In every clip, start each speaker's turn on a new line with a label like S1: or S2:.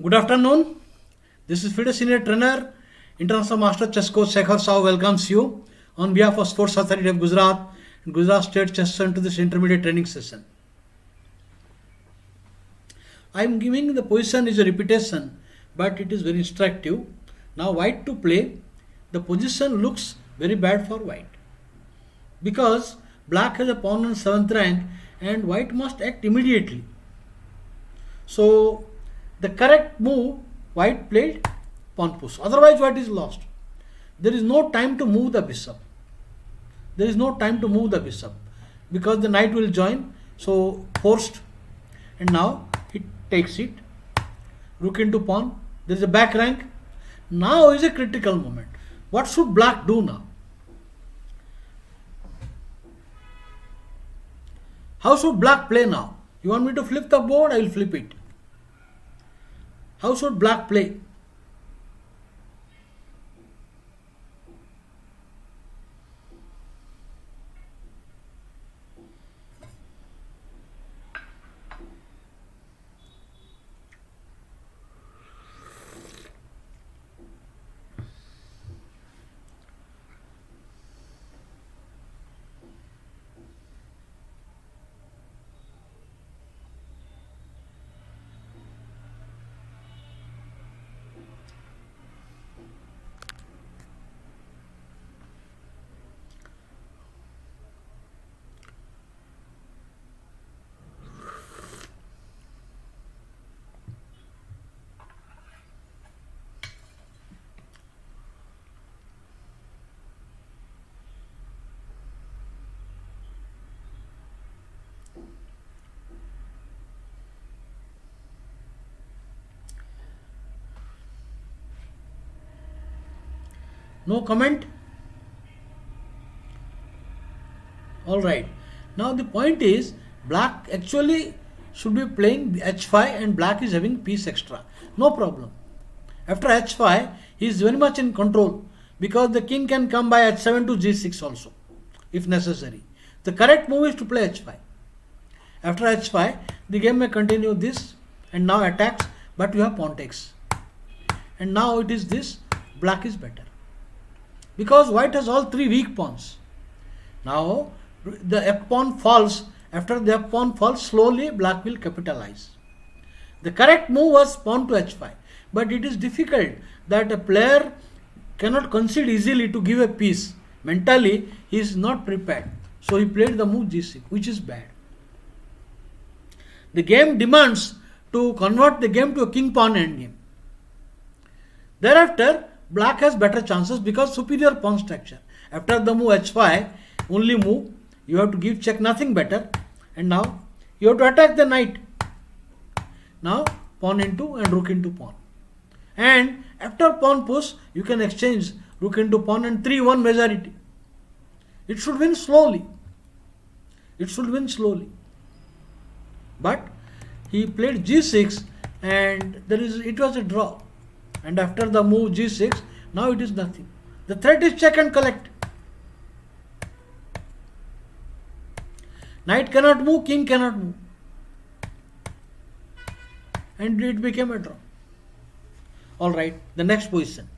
S1: Good afternoon. This is FIDE Senior Trainer, International Master Chess Coach Sekhar Sahu welcomes you on behalf of Sports Authority of Gujarat and Gujarat State Chess Center to this intermediate training session. I am giving the position is a repetition, but it is very instructive. Now white to play, the position looks very bad for white because black has a pawn on 7th rank and white must act immediately. So the correct move, white played pawn push. Otherwise, white is lost. There is no time to move the bishop. There is no time to move the bishop because the knight will join. So forced, and now it takes it. Rook into pawn. There is a back rank. Now is a critical moment. What should black do now? How should black play now? You want me to flip the board? I will flip it. How should black play? No comment? Alright. Now the point is black actually should be playing h5 and black is having piece extra. No problem. After h5 he is very much in control because the king can come by h7 to g6 also if necessary. The correct move is to play h5. After h5 the game may continue this and now attacks, but you have pawn takes. And now it is this, black is better. Because white has all three weak pawns. Now the f pawn falls. After the f pawn falls, slowly black will capitalize. The correct move was pawn to h5. But it is difficult that a player cannot concede easily to give a piece. Mentally he is not prepared. So he played the move g6, which is bad. The game demands to convert the game to a king pawn endgame. Thereafter black has better chances because superior pawn structure. After the move h5, only move, you have to give check, nothing better. And now you have to attack the knight. Now pawn into and rook into pawn. And after pawn push, you can exchange rook into pawn and 3-1 majority. It should win slowly. It should win slowly. But he played g6 and it was a draw. And after the move g6, now it is nothing. The threat is check and collect. Knight cannot move, king cannot move. And it became a draw. Alright, the next position.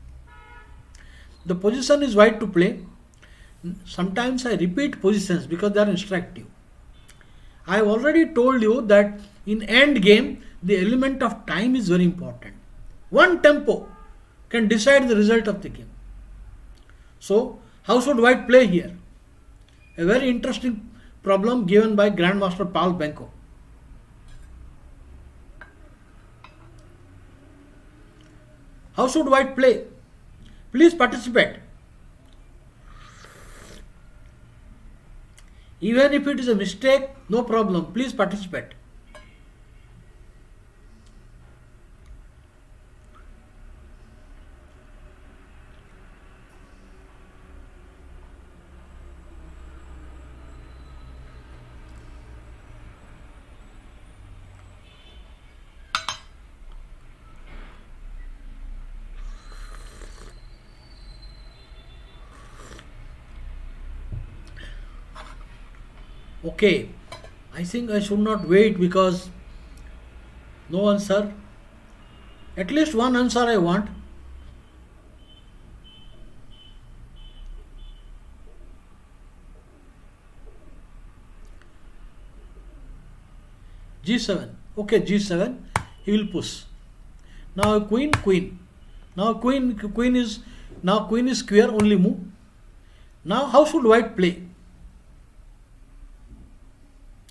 S1: The position is white to play. Sometimes I repeat positions because they are instructive. I have already told you that in end game, the element of time is very important. One tempo can decide the result of the game. So, how should white play here? A very interesting problem given by Grandmaster Paul Benko. How should white play? Please participate. Even if it is a mistake, no problem. Please participate. Okay, I think I should not wait because no answer. At least one answer I want. G7. Okay, G7. He will push. Now queen, queen. Now queen is square, only move. Now how should white play?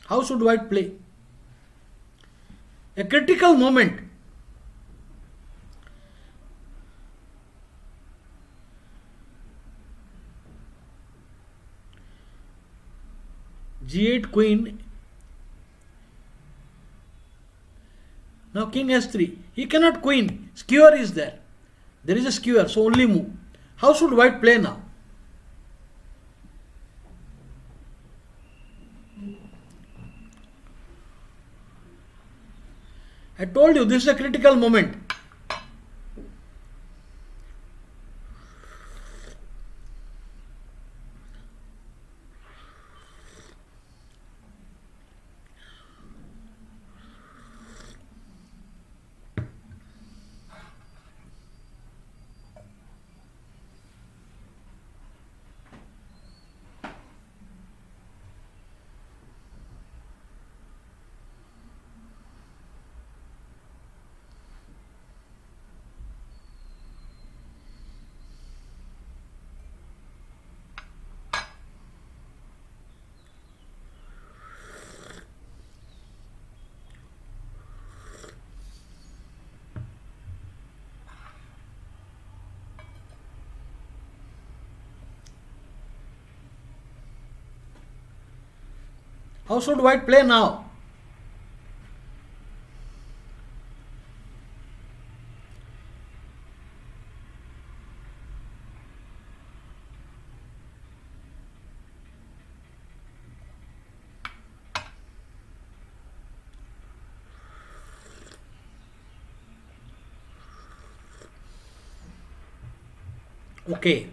S1: How should white play? A critical moment. G8 queen. Now king S3. He cannot queen. Skewer is there. There is a skewer, so only move. How should white play now? I told you this is a critical moment. How should white play now? Okay.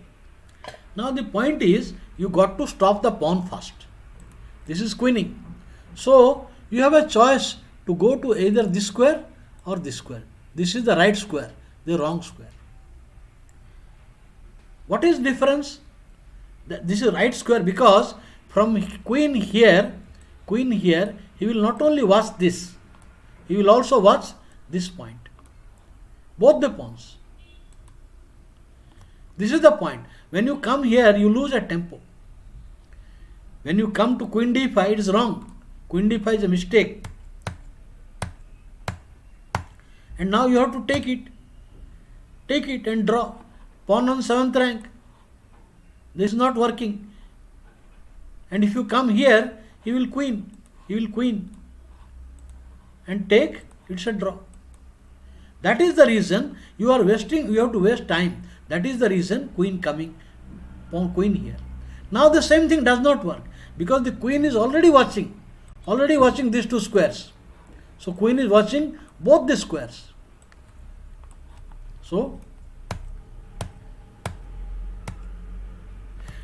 S1: Now the point is you got to stop the pawn first. This is queening. So you have a choice to go to either this square or this square. This is the right square, the wrong square. What is difference? This is right square because from queen here, he will not only watch this, he will also watch this point. Both the pawns. This is the point. When you come here, you lose a tempo. When you come to queen d5, it is wrong. Queen d5 is a mistake. And now you have to take it. Take it and draw. Pawn on 7th rank. This is not working. And if you come here, he will queen. He will queen. And take, it's a draw. That is the reason you are wasting, you have to waste time. That is the reason queen coming, pawn queen here. Now the same thing does not work because the queen is already watching these two squares. So queen is watching both the squares. So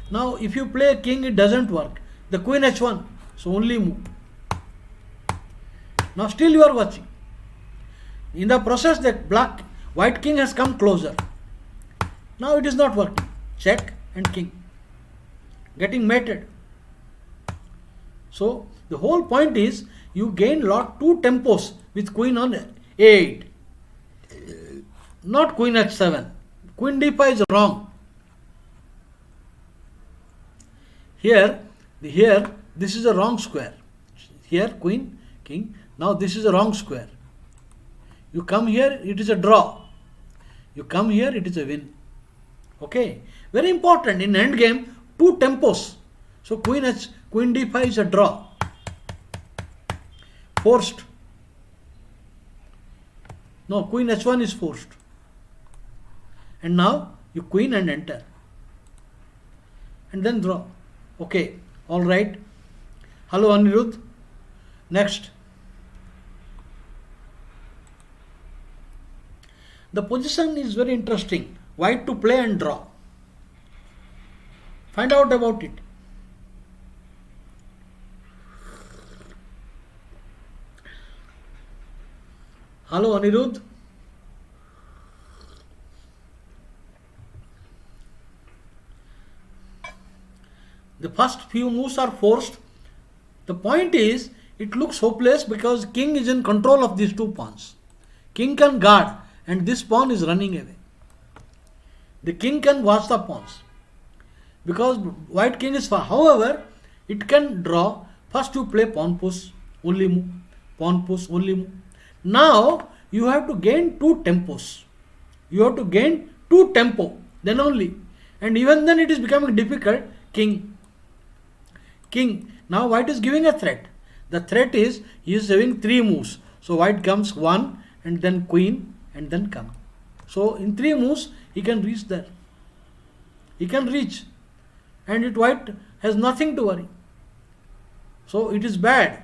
S1: now if you play king, it doesn't work. The queen h1, so only move. Now still you are watching. In the process, the white king has come closer. Now it is not working. Check and king. Getting mated. So the whole point is you gain two tempos with queen on a8. Not queen h7. Queen d5 is wrong. Here this is a wrong square. Here queen, king. Now this is a wrong square. You come here, it is a draw. You come here, it is a win. Okay, very important in endgame, two tempos. So queen d5 is a draw. Forced. No, queen h1 is forced. And now you queen and enter. And then draw. Okay, all right. Hello Anirudh. Next. The position is very interesting. White to play and draw. Find out about it. Hello Anirudh. The first few moves are forced. The point is, it looks hopeless because king is in control of these two pawns. King can guard and this pawn is running away. The king can watch the pawns because white king is far. However, it can draw. First you play pawn push, only move. Pawn push, only move. Now you have to gain two tempos. You have to gain two tempo, then only. And even then it is becoming difficult. King. King. Now white is giving a threat. The threat is he is having three moves. So white comes one and then queen and then come. So in three moves he can reach there. He can reach. And white has nothing to worry. So it is bad.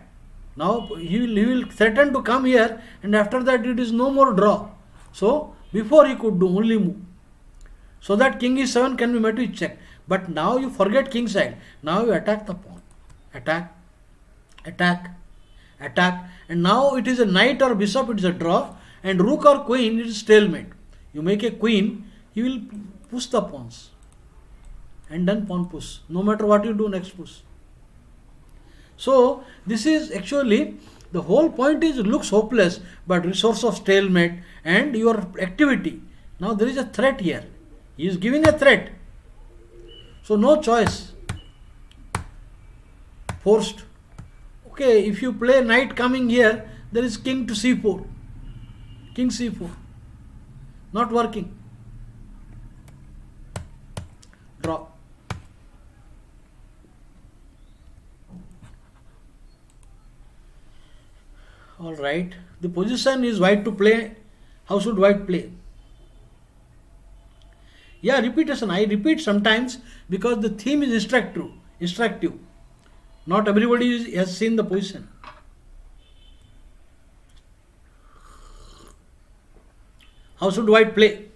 S1: Now he will threaten to come here and after that it is no more draw. So before he could do only move. So that king e7 can be met with check. But now you forget king side. Now you attack the pawn. Attack, attack, attack. And now it is a knight or bishop, it is a draw. And rook or queen, it is stalemate. You make a queen, he will push the pawns. And then pawn push. No matter what you do, next push. So this is actually, the whole point is, it looks hopeless, but resource of stalemate and your activity. Now there is a threat here. He is giving a threat. So no choice. Forced. Okay, if you play knight coming here, there is king to c4. King c4. Not working. Draw. Alright. The position is white to play. How should white play? Yeah, repetition. I repeat sometimes because the theme is instructive. Not everybody has seen the position. How should white play?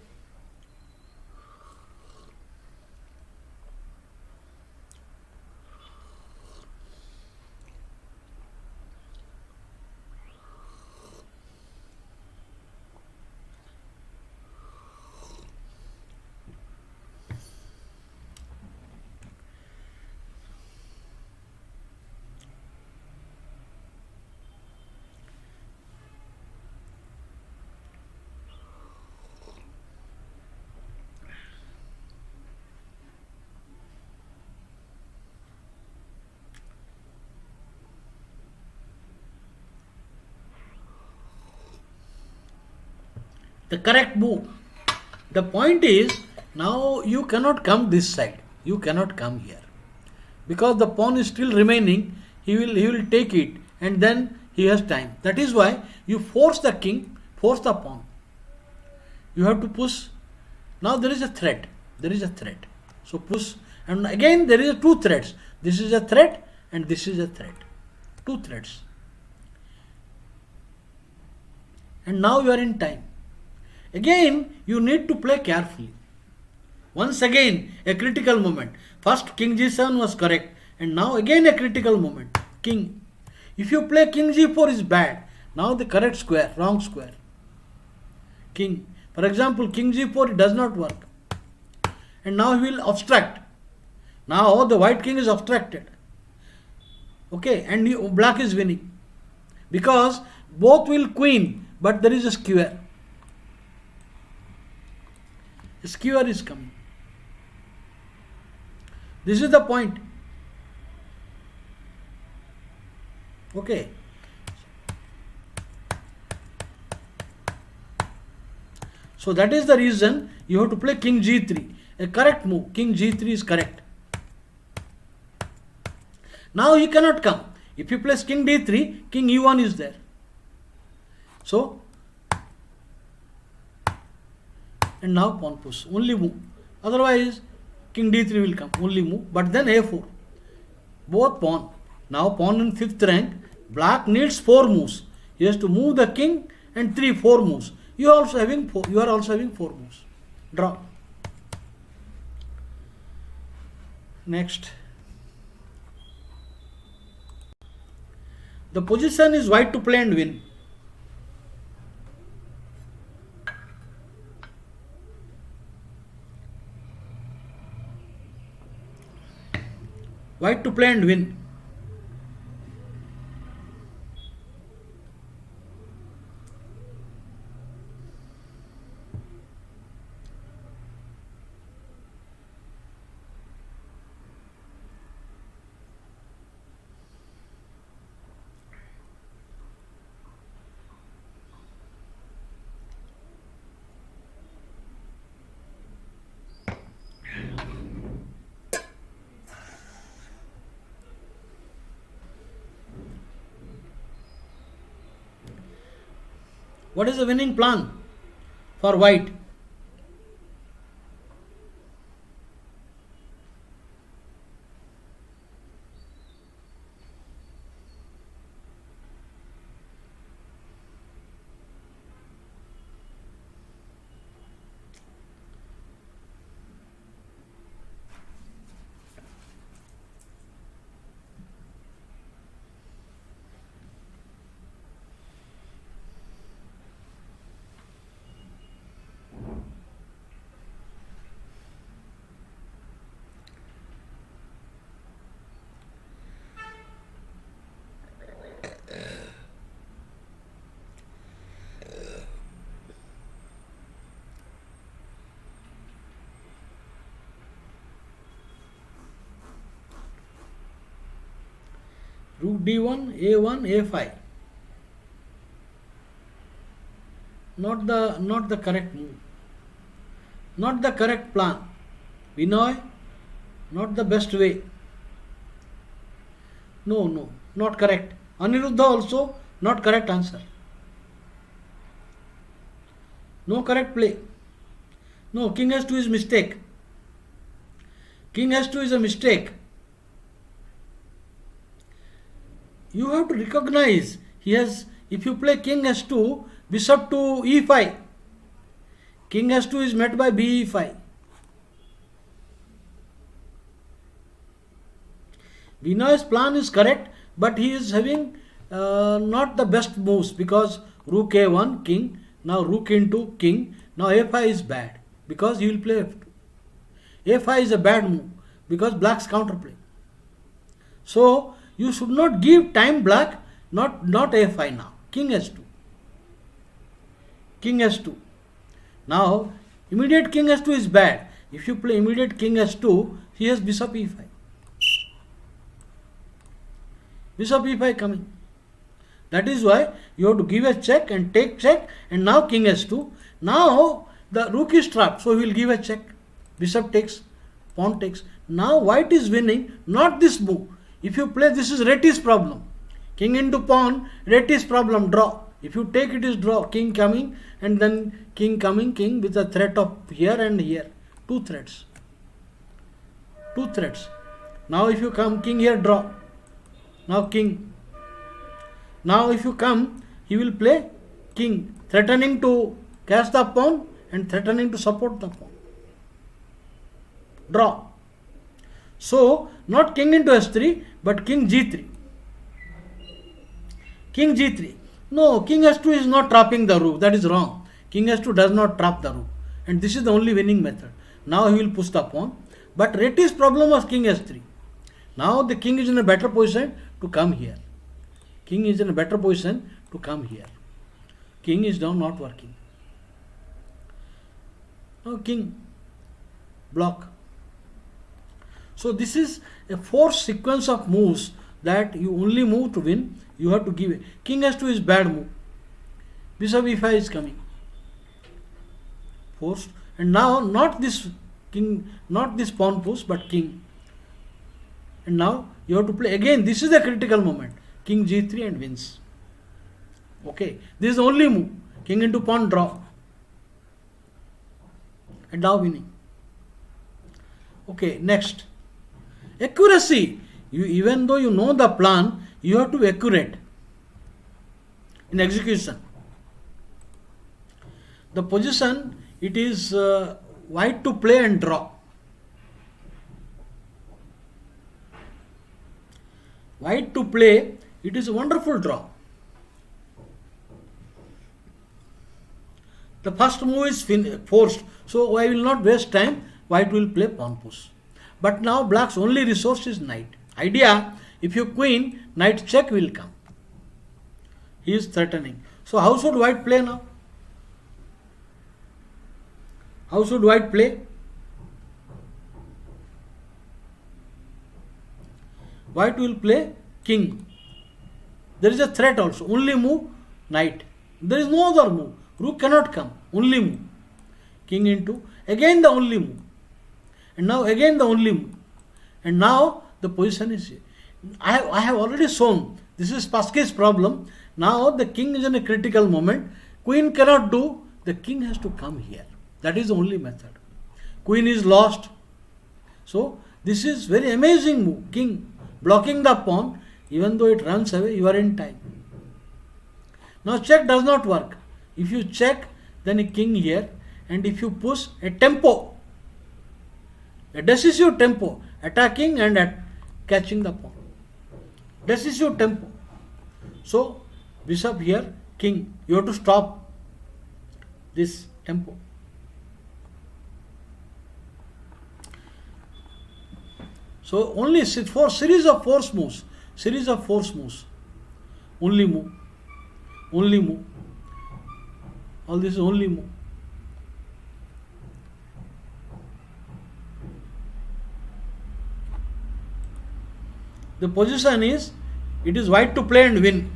S1: The correct move. The point is, now you cannot come this side. You cannot come here. Because the pawn is still remaining, he will take it and then he has time. That is why you force the king, force the pawn. You have to push. Now there is a threat. There is a threat. So push. And again there is two threats. This is a threat and this is a threat. Two threats. And now you are in time. Again, you need to play carefully. Once again, a critical moment. First, king g7 was correct. And now again a critical moment. King. If you play king g4 is bad. Now the correct square, wrong square. King. For example, king g4 it does not work. And now he will obstruct. Now the white king is obstructed. Okay, and black is winning. Because both will queen, but there is a skewer. A skewer is coming. This is the point. Okay. So that is the reason you have to play king g3. A correct move. King g3 is correct. Now he cannot come. If he plays king d3, king e1 is there. So, and now pawn push. Only move. Otherwise, king d3 will come. Only move. But then a4. Both pawn. Now pawn in 5th rank. Black needs 4 moves. He has to move the king and 4 moves. You are also having 4. You are also having 4 moves. Draw. Next. The position is white to play and win. White to play and win. What is the winning plan for white? Rook d1, a1, a5. Not the correct move. Not the correct plan. Binoy, not the best way. No, not correct. Aniruddha also not correct answer. No correct play. No, king h2 is mistake. King h2 is a mistake. You have to recognize he has, if you play king h2, bishop to e5. King h2 is met by be5. Binoy's plan is correct, but he is having not the best moves, because rook a1, king, now rook into king, now a5 is bad because he will play f2. a5 is a bad move because black's counterplay. So you should not give time black, not a5 now. King h2. King h2. Now immediate king h2 is bad. If you play immediate king h2, he has bishop e5. Bishop e5 coming. That is why you have to give a check and take check, and now king h2. Now the rook is trapped, so he will give a check. Bishop takes, pawn takes. Now white is winning, not this move. If you play, this is Retty's problem. King into pawn, Retty's problem, draw. If you take, it is draw. King coming and then king coming, king with a threat of here and here. Two threats. Two threats. Now if you come, king here, draw. Now king. Now if you come, he will play king, threatening to catch the pawn and threatening to support the pawn. Draw. So not king into h3, but king g3. King g3. No, king h2 is not trapping the rook. That is wrong. King h2 does not trap the rook. And this is the only winning method. Now he will push the pawn. But Retty's problem was king h3. Now the king is in a better position to come here. King is in a better position to come here. King is now not working. Now king, block. So this is a forced sequence of moves that you only move to win. You have to give it. King h2 is bad move. Bishop e5 is coming. Forced. And now not this king, not this pawn push, but king. And now you have to play again. This is the critical moment. King g3 and wins. Okay. This is the only move. King into pawn, draw. And now winning. Okay, next. Accuracy. Even though you know the plan, you have to be accurate in execution. The position, it is white to play and draw. White to play, it is a wonderful draw. The first move is forced, so I will not waste time. White will play pawn push. But now black's only resource is knight. idea, if you queen, knight check will come. He is threatening. So how should white play now? How should white play? White will play king. There is a threat also. Only move knight. There is no other move. Rook cannot come. Only move. King into. Again the only move. And now again the only move. And now the position is here. I have already shown. This is Pascal's problem. Now the king is in a critical moment. Queen cannot do. The king has to come here. That is the only method. Queen is lost. So this is very amazing move. King blocking the pawn. Even though it runs away, you are in time. Now check does not work. If you check, then a king here. And if you push, a tempo. A decisive tempo. Attacking and catching the pawn. Decisive tempo. So bishop here, king. You have to stop this tempo. So only for series of force moves. Series of force moves. Only move. Only move. All this is only move. The position is, it is white to play and win.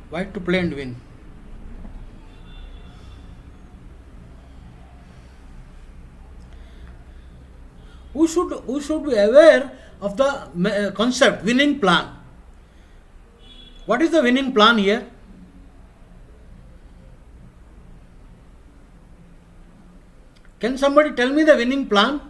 S1: White to play and win. We should be aware of the concept winning plan. What is the winning plan here? Can somebody tell me the winning plan?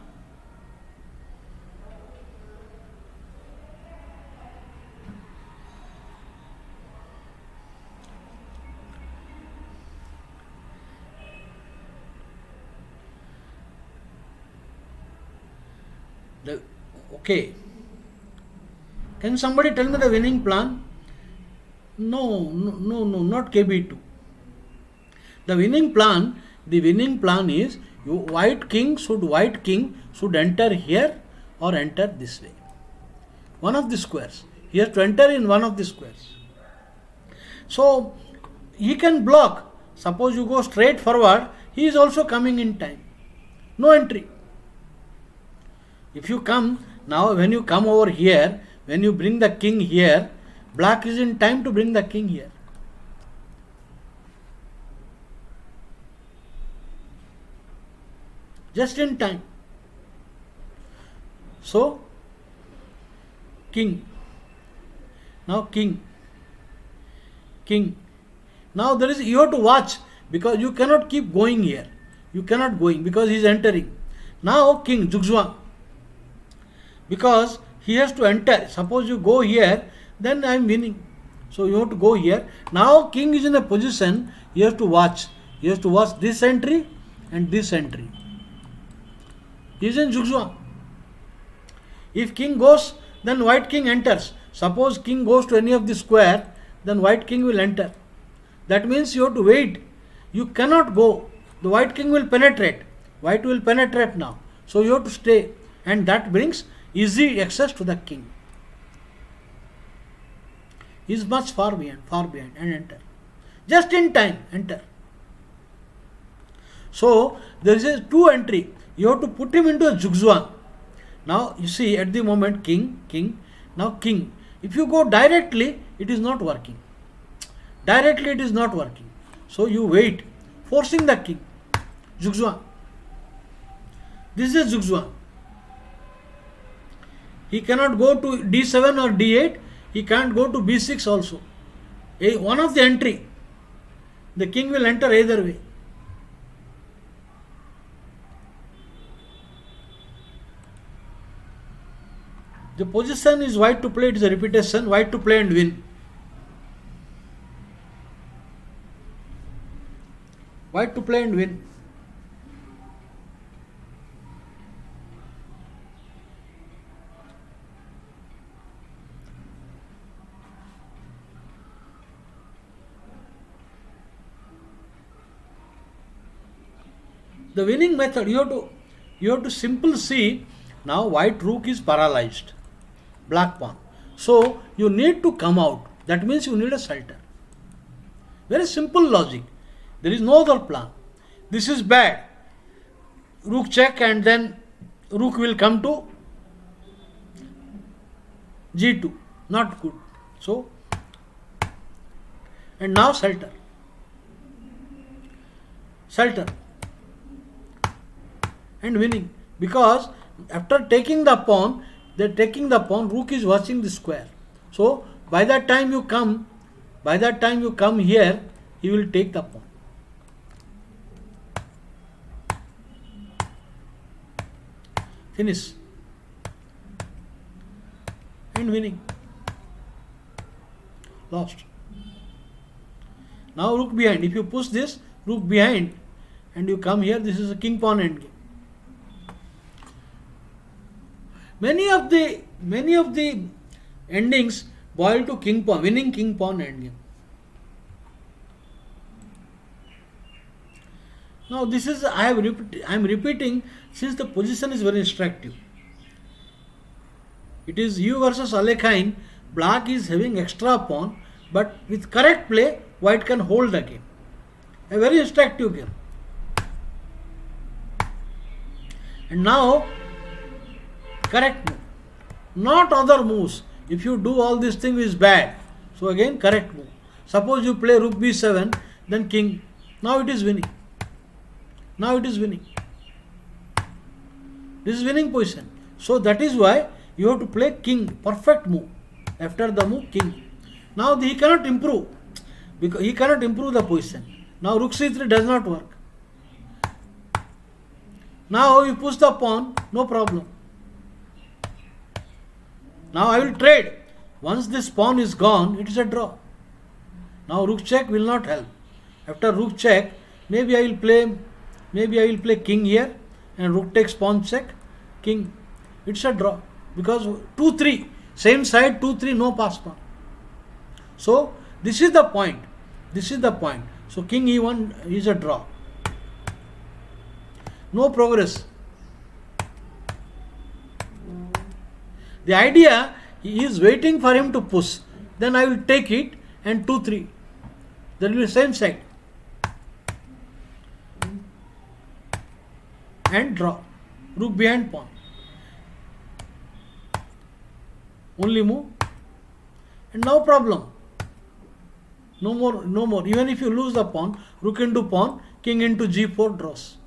S1: Okay. Can somebody tell me the winning plan? No, not KB2. The winning plan is white king should enter here or enter this way. One of the squares. He has to enter in one of the squares. So he can block. Suppose you go straight forward, he is also coming in time. No entry. If you come, now when you come over here, when you bring the king here, black is in time to bring the king here. Just in time. So, king. Now king. Now there is, you have to watch, because you cannot keep going here. You cannot going because he is entering. Now king, zugzwang. Because he has to enter. Suppose you go here, then I am winning. So you have to go here. Now king is in a position, he has to watch. He has to watch this entry and this entry. He is in zugzwang. If king goes, then white king enters. Suppose king goes to any of the square, then white king will enter. That means you have to wait. You cannot go. The white king will penetrate. White will penetrate now. So you have to stay. And that brings easy access to the king. He is much far behind and enter. Just in time, enter. So there is a two entry. You have to put him into a zugzwang. Now you see at the moment king, now king. If you go directly, it is not working. Directly it is not working. So you wait, forcing the king. Zugzwang. This is a zugzwang. He cannot go to d7 or d8. He can't go to b6 also. One of the entry. The king will enter either way. The position is white to play. It is a repetition. White to play and win. white to play and win. The winning method, you have to simple see. Now white rook is paralyzed, black pawn. So you need to come out. That means you need a shelter. Very simple logic. There is no other plan. This is bad. Rook check and then rook will come to g2. Not good. So, and now shelter. Shelter. And winning. Because after taking the pawn, rook is watching the square. So, by that time you come here, he will take the pawn. Finish. And winning. Lost. Now rook behind. If you push this, rook behind, and you come here, this is a king pawn endgame. Many of the endings boil to king pawn, winning king pawn endgame. Now this is I am repeating since the position is very instructive. It is you versus Alekhine. Black is having extra pawn, but with correct play, white can hold the game. A very instructive game. And now, correct move. Not other moves. If you do all these things is bad. So again, correct move. Suppose you play rook b7, then king. Now it is winning. Now it is winning. This is winning position. So that is why you have to play king. Perfect move. After the move, king. Now he cannot improve. Because he cannot improve the position. Now rook c3 does not work. Now you push the pawn, no problem. Now I will trade. Once this pawn is gone, it is a draw. Now rook check will not help. After rook check, maybe I will play king here, and rook takes pawn check, king. It's a draw because 2-3, same side 2-3, no pass pawn. So this is the point. This is the point. So king e1 is a draw. No progress. The idea, he is waiting for him to push. Then I will take it and 2-3. That will be same side. And draw. Rook behind pawn. Only move. And no problem. No more. Even if you lose the pawn, rook into pawn, king into g4 draws.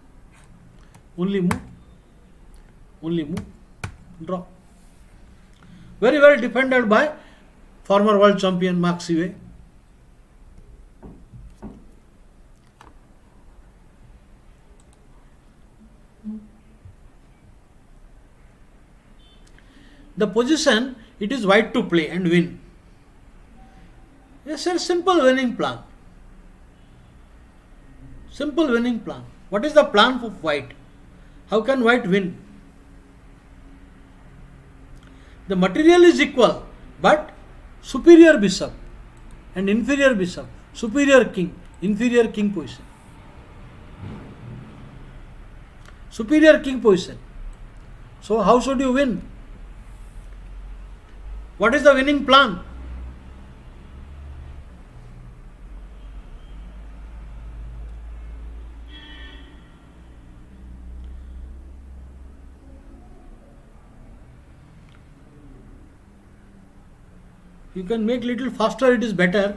S1: Only move. Draw. Very well defended by former world champion Mark Sive. The position, it is white to play and win. Yes, a simple winning plan. Simple winning plan. What is the plan for white? How can white win? The material is equal, but superior bishop and inferior bishop, superior king, inferior king position. Superior king position. So how should you win? What is the winning plan? You can make little faster, it is better.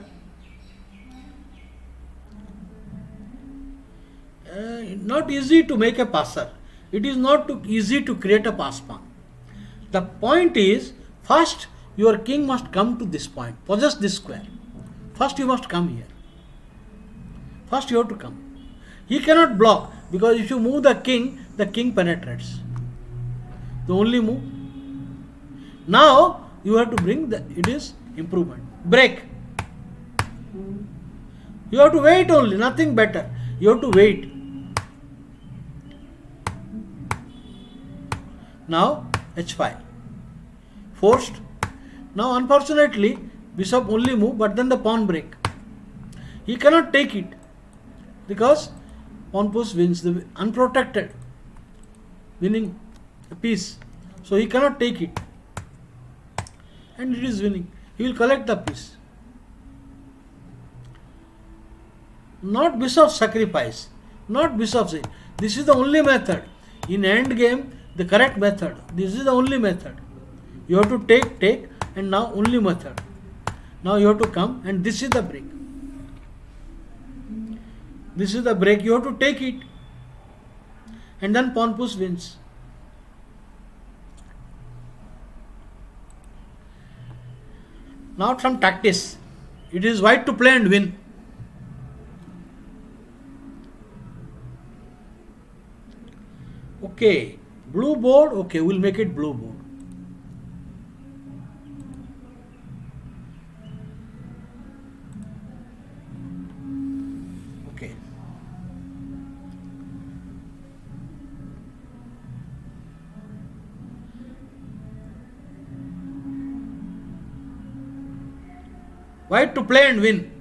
S1: Not easy to make a passer. It is not too easy to create a pass pawn. The point is, first your king must come to this point, possess this square. First you must come here. First you have to come. He cannot block, because if you move the king penetrates. The only move. Now you have to bring it is improvement. Break. You have to wait only, nothing better. You have to wait. Now h5. Forced. Now unfortunately bishop only move, but then the pawn break. He cannot take it because pawn push wins, the unprotected, winning a piece. So he cannot take it. And it is winning. He will collect the piece. Not bishop sacrifice. Not bishop sacrifice. This is the only method. In end game, the correct method. This is the only method. You have to take, and now only method. Now you have to come, and this is the break. This is the break. You have to take it. And then pawn push wins. Now some tactics. It is white to play and win. Okay. Blue board. Okay, we'll make it blue board. Okay. White to play and win.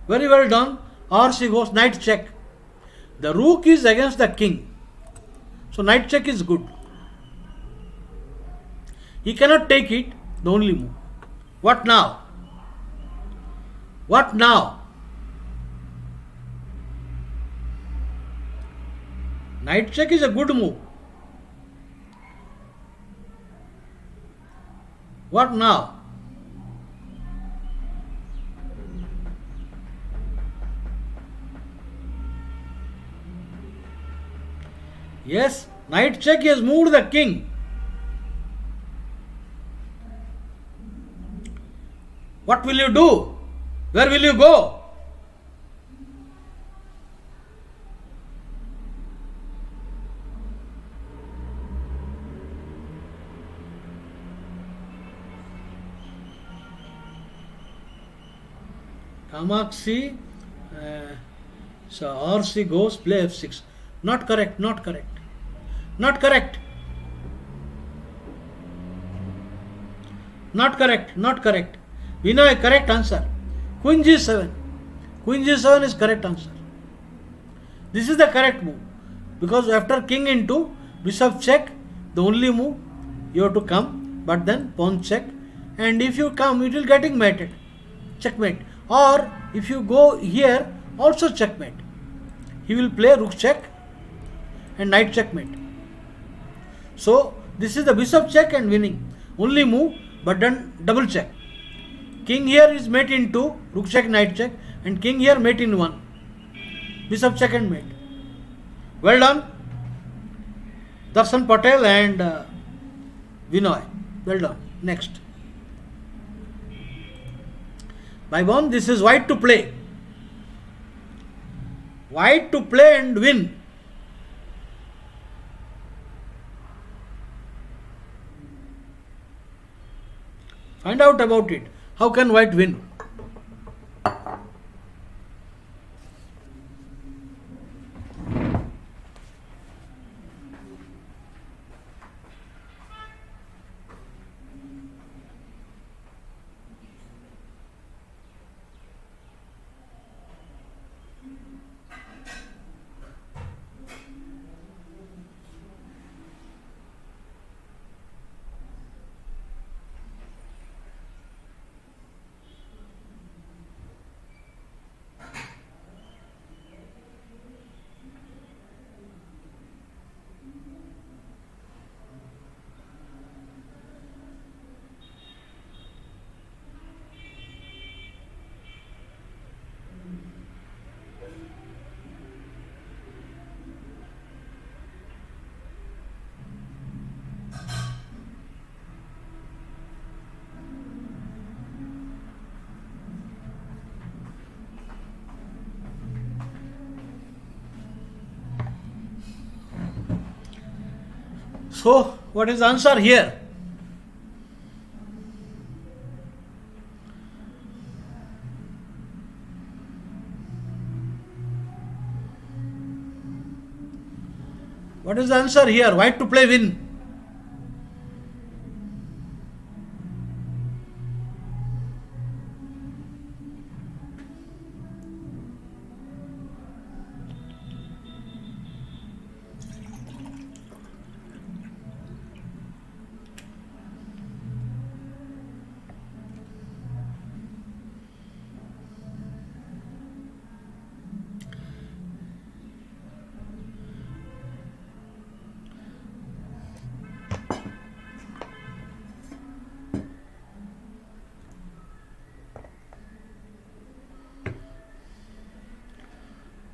S1: Very well done. Or she goes knight check. The rook is against the king. So knight check is good. He cannot take it. The only move. What now? What now? Knight check is a good move. What now? Yes, knight check has moved the king. What will you do? Where will you go? Kamakshi, so or she goes play f6. Not correct, not correct. Not correct. Not correct, not correct. We know a correct answer. Queen g7. Queen g7 is correct answer. This is the correct move. Because after king into bishop check, the only move you have to come, but then pawn check. And if you come, it will getting mated. Checkmate. Or if you go here, also checkmate. He will play rook check and knight checkmate. So this is the bishop check and winning. Only move, but then double check. King here is mate into rook check, knight check, and king here mate in one. Bishop check and mate. Well done, Darshan Patel and Vinoy. Well done. Next. By one, this is white to play. White to play and win. Find out about it. How can white win? So, what is the answer here? What is the answer here? White to play win.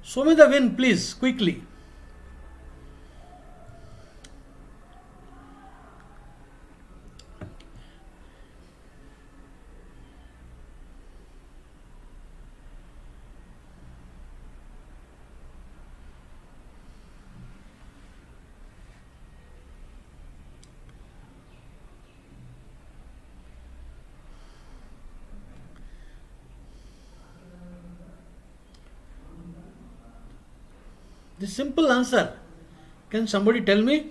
S1: Show me the win, please, quickly. The simple answer. Can somebody tell me?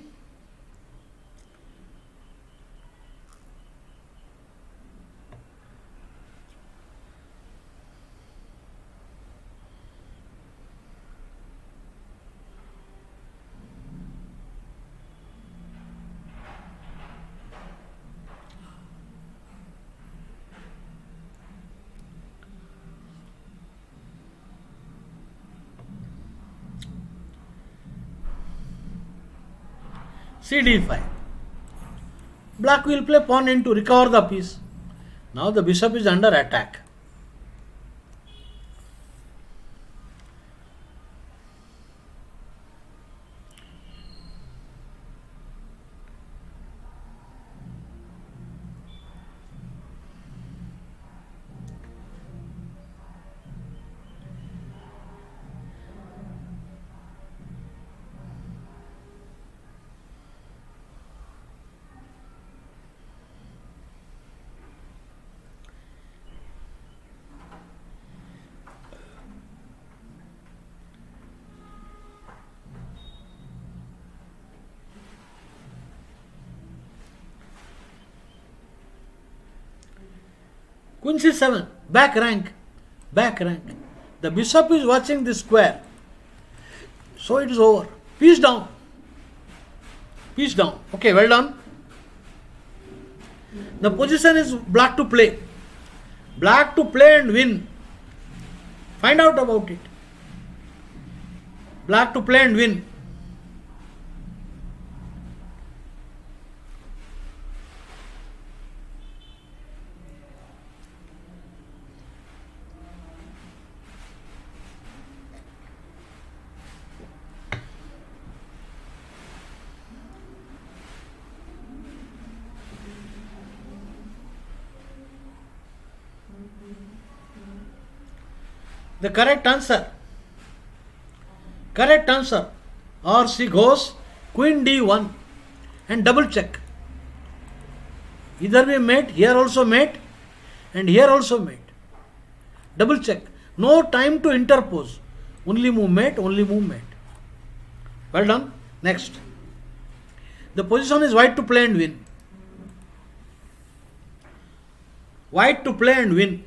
S1: CD5. Black will play pawn in to recover the piece. Now the bishop is under attack. Queen C7, back rank, back rank. The bishop is watching the square. So it is over. Piece down. Piece down. Okay, well done. The position is black to play. Black to play and win. Find out about it. Black to play and win. The correct answer, or she goes Queen D1 and double check. Either we mate, here also mate, and here also mate. Double check. No time to interpose. Only move mate, only move mate. Well done. Next. The position is white to play and win. White to play and win.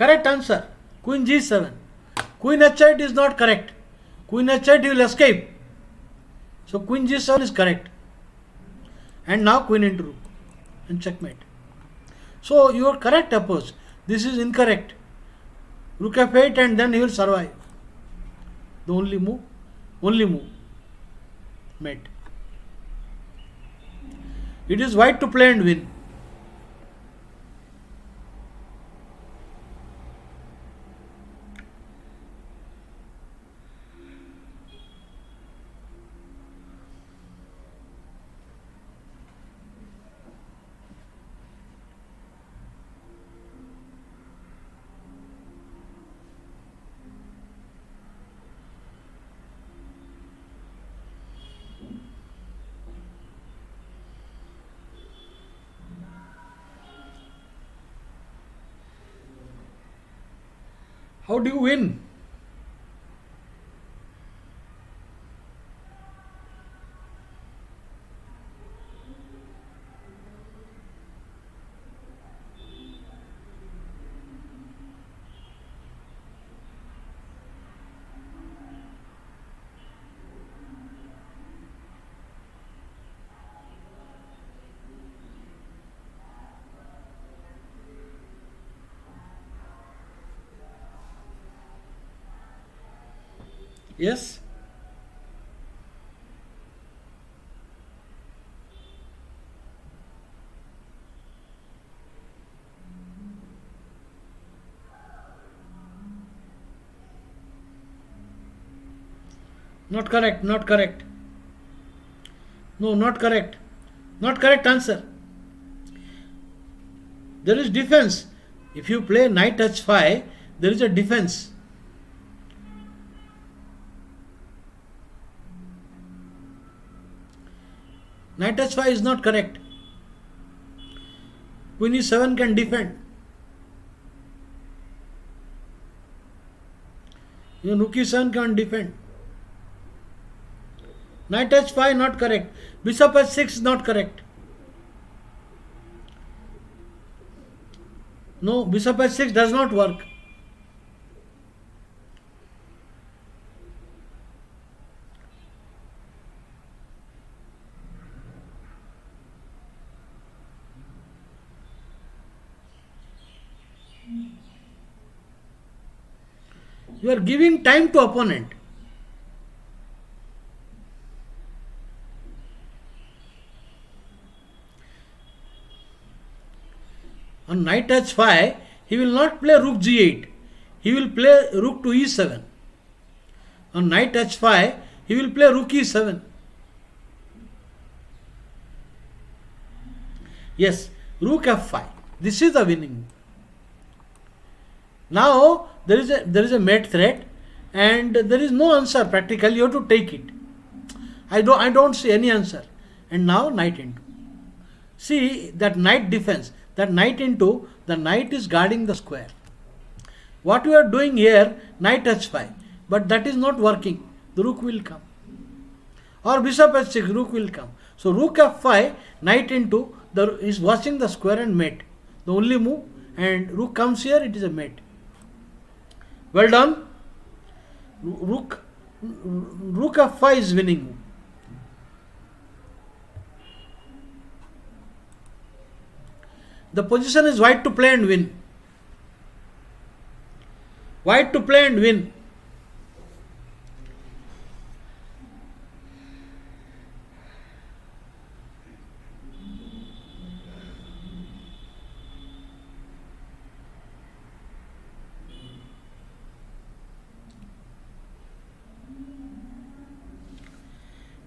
S1: Correct answer. Queen G7. Queen H8 is not correct. Queen H8 will escape. So Queen G7 is correct. and now queen into rook and checkmate. So you are correct approach. This is incorrect. Rook f8 and then he will survive. The only move, mate. It is white to play and win. How do you win? Yes? Not correct, not correct. No, not correct. Not correct answer. There is defense. If you play knight h5, there is a defense. Knight h5 is not correct. Queen e7 can defend. Rook e7 can defend. Knight h5 not correct. Bishop h6 not correct. No, bishop h6 does not work. You are giving time to opponent. On knight h5, he will not play rook g8. He will play rook to e7. On knight h5, he will play rook e7. Yes, rook f5. This is the winning. Now there is a mate threat, and there is no answer practically. You have to take it. I don't see any answer. And now knight into. See that knight defense. That knight into, the knight is guarding the square. What we are doing here, knight h5, but that is not working. The rook will come. Or bishop h6, rook will come. So rook f5, knight into, is watching the square and mate. The only move, and rook comes here, it is a mate. Well done. Rook f5 is winning move. The position is white to play and win. White to play and win.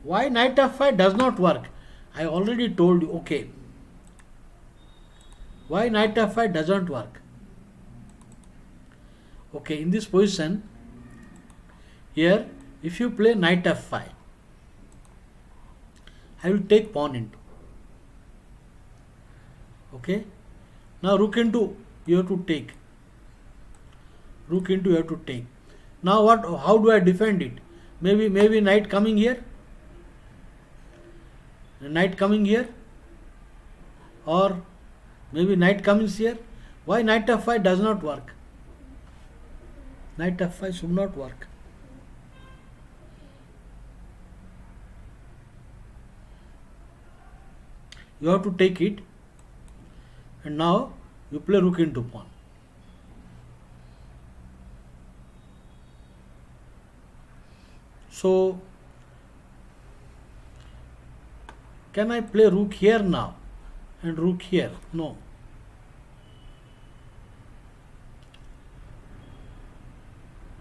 S1: Why knight f5 does not work? I already told you. Okay. Why knight f5 doesn't work? Okay, in this position, here, if you play knight f5, I will take pawn into. Okay. Now rook into, you have to take. Rook into, you have to take. Now what? How do I defend it? Maybe knight coming here. Knight coming here, or maybe knight comes here. Why knight f5 does not work? Knight f5 should not work. You have to take it, and now you play rook into pawn. So can I play rook here now and rook here? No.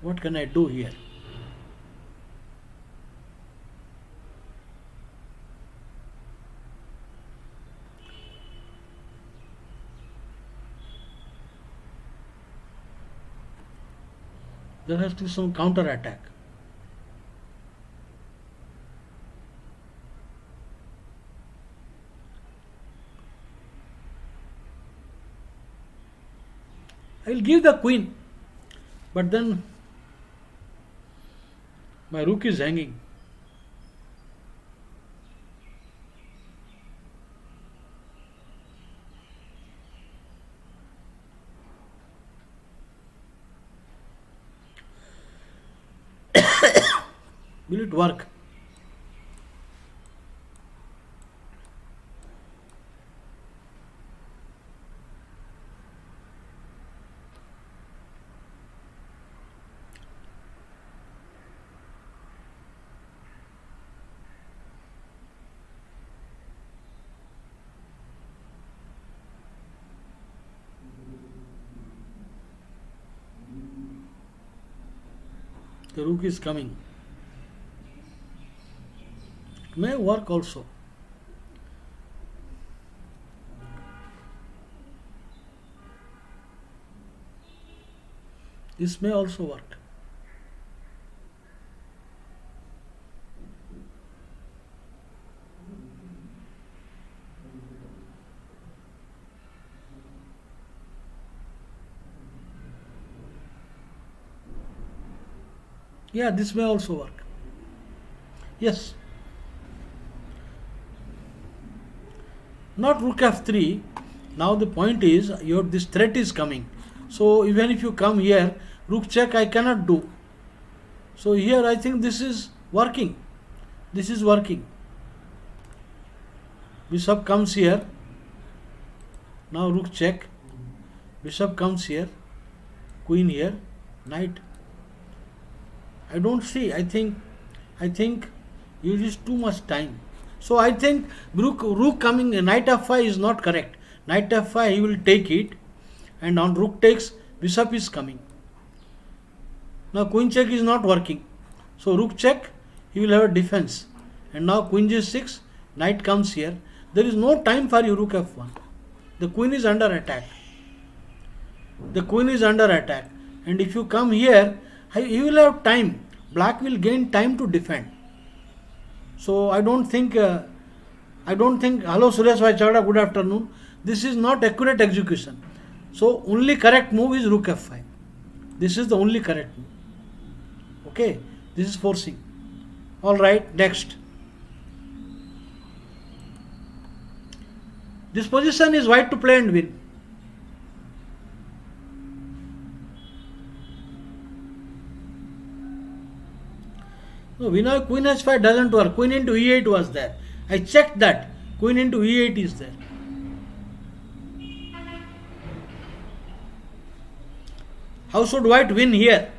S1: What can I do here? There has to be some counter attack. I will give the queen, but then my rook is hanging. Will it work? The rook is coming. It may work also. This may also work. Yeah, this may also work. Yes. Not rook f3. Now the point is this threat is coming. So even if you come here, rook check I cannot do. So here I think this is working. This is working. Bishop comes here. Now rook check. Bishop comes here. Queen here. Knight. I don't see. I think it is too much time. So I think rook coming, knight f5 is not correct. Knight f5 he will take it, and on rook takes, bishop is coming. Now queen check is not working. So rook check, he will have a defense. And now queen g6, knight comes here. There is no time for you rook f1. The queen is under attack. The queen is under attack. And if you come here, he will have time. Black will gain time to defend. So I don't think, hello Suresh Bhai Chagda, good afternoon. This is not accurate execution. So only correct move is rook f5. This is the only correct move. Okay, this is forcing. Alright, next. This position is white to play and win. No, we know queen h5 doesn't work. Queen into e8 was there. I checked that. Queen into e8 is there. How should white win here?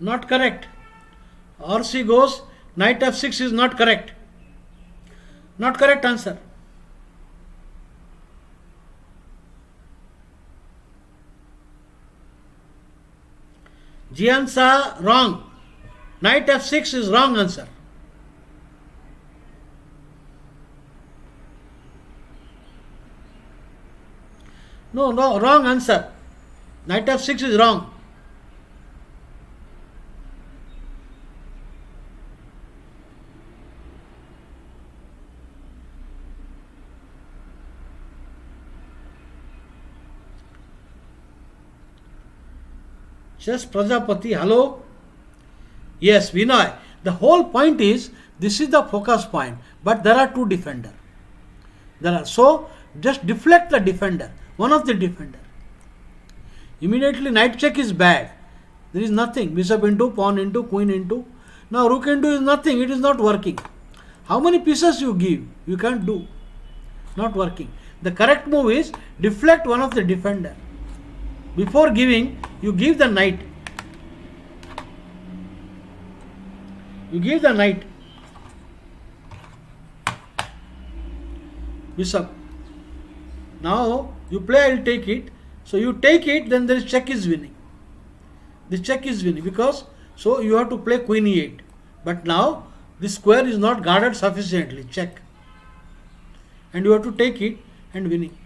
S1: Not correct. RC goes, knight f6 is not correct. Not correct answer. Jian Shah, wrong. Knight f6 is wrong answer. No, wrong answer. Knight f6 is wrong. Chess Prajapati, hello? Yes, Vinay. The whole point is, this is the focus point, but there are two defenders. So, just deflect the defender, one of the defender. Immediately knight check is bad. There is nothing. Bishop into, pawn into, queen into. Now rook into is nothing. It is not working. How many pieces you give? You can't do. Not working. The correct move is deflect one of the defender. Before giving, you give the knight. You give the knight. Bishop. Now you play, I will take it. So you take it, then there is check is winning. The check is winning because so you have to play queen e8. But now this square is not guarded sufficiently. Check. And you have to take it and winning.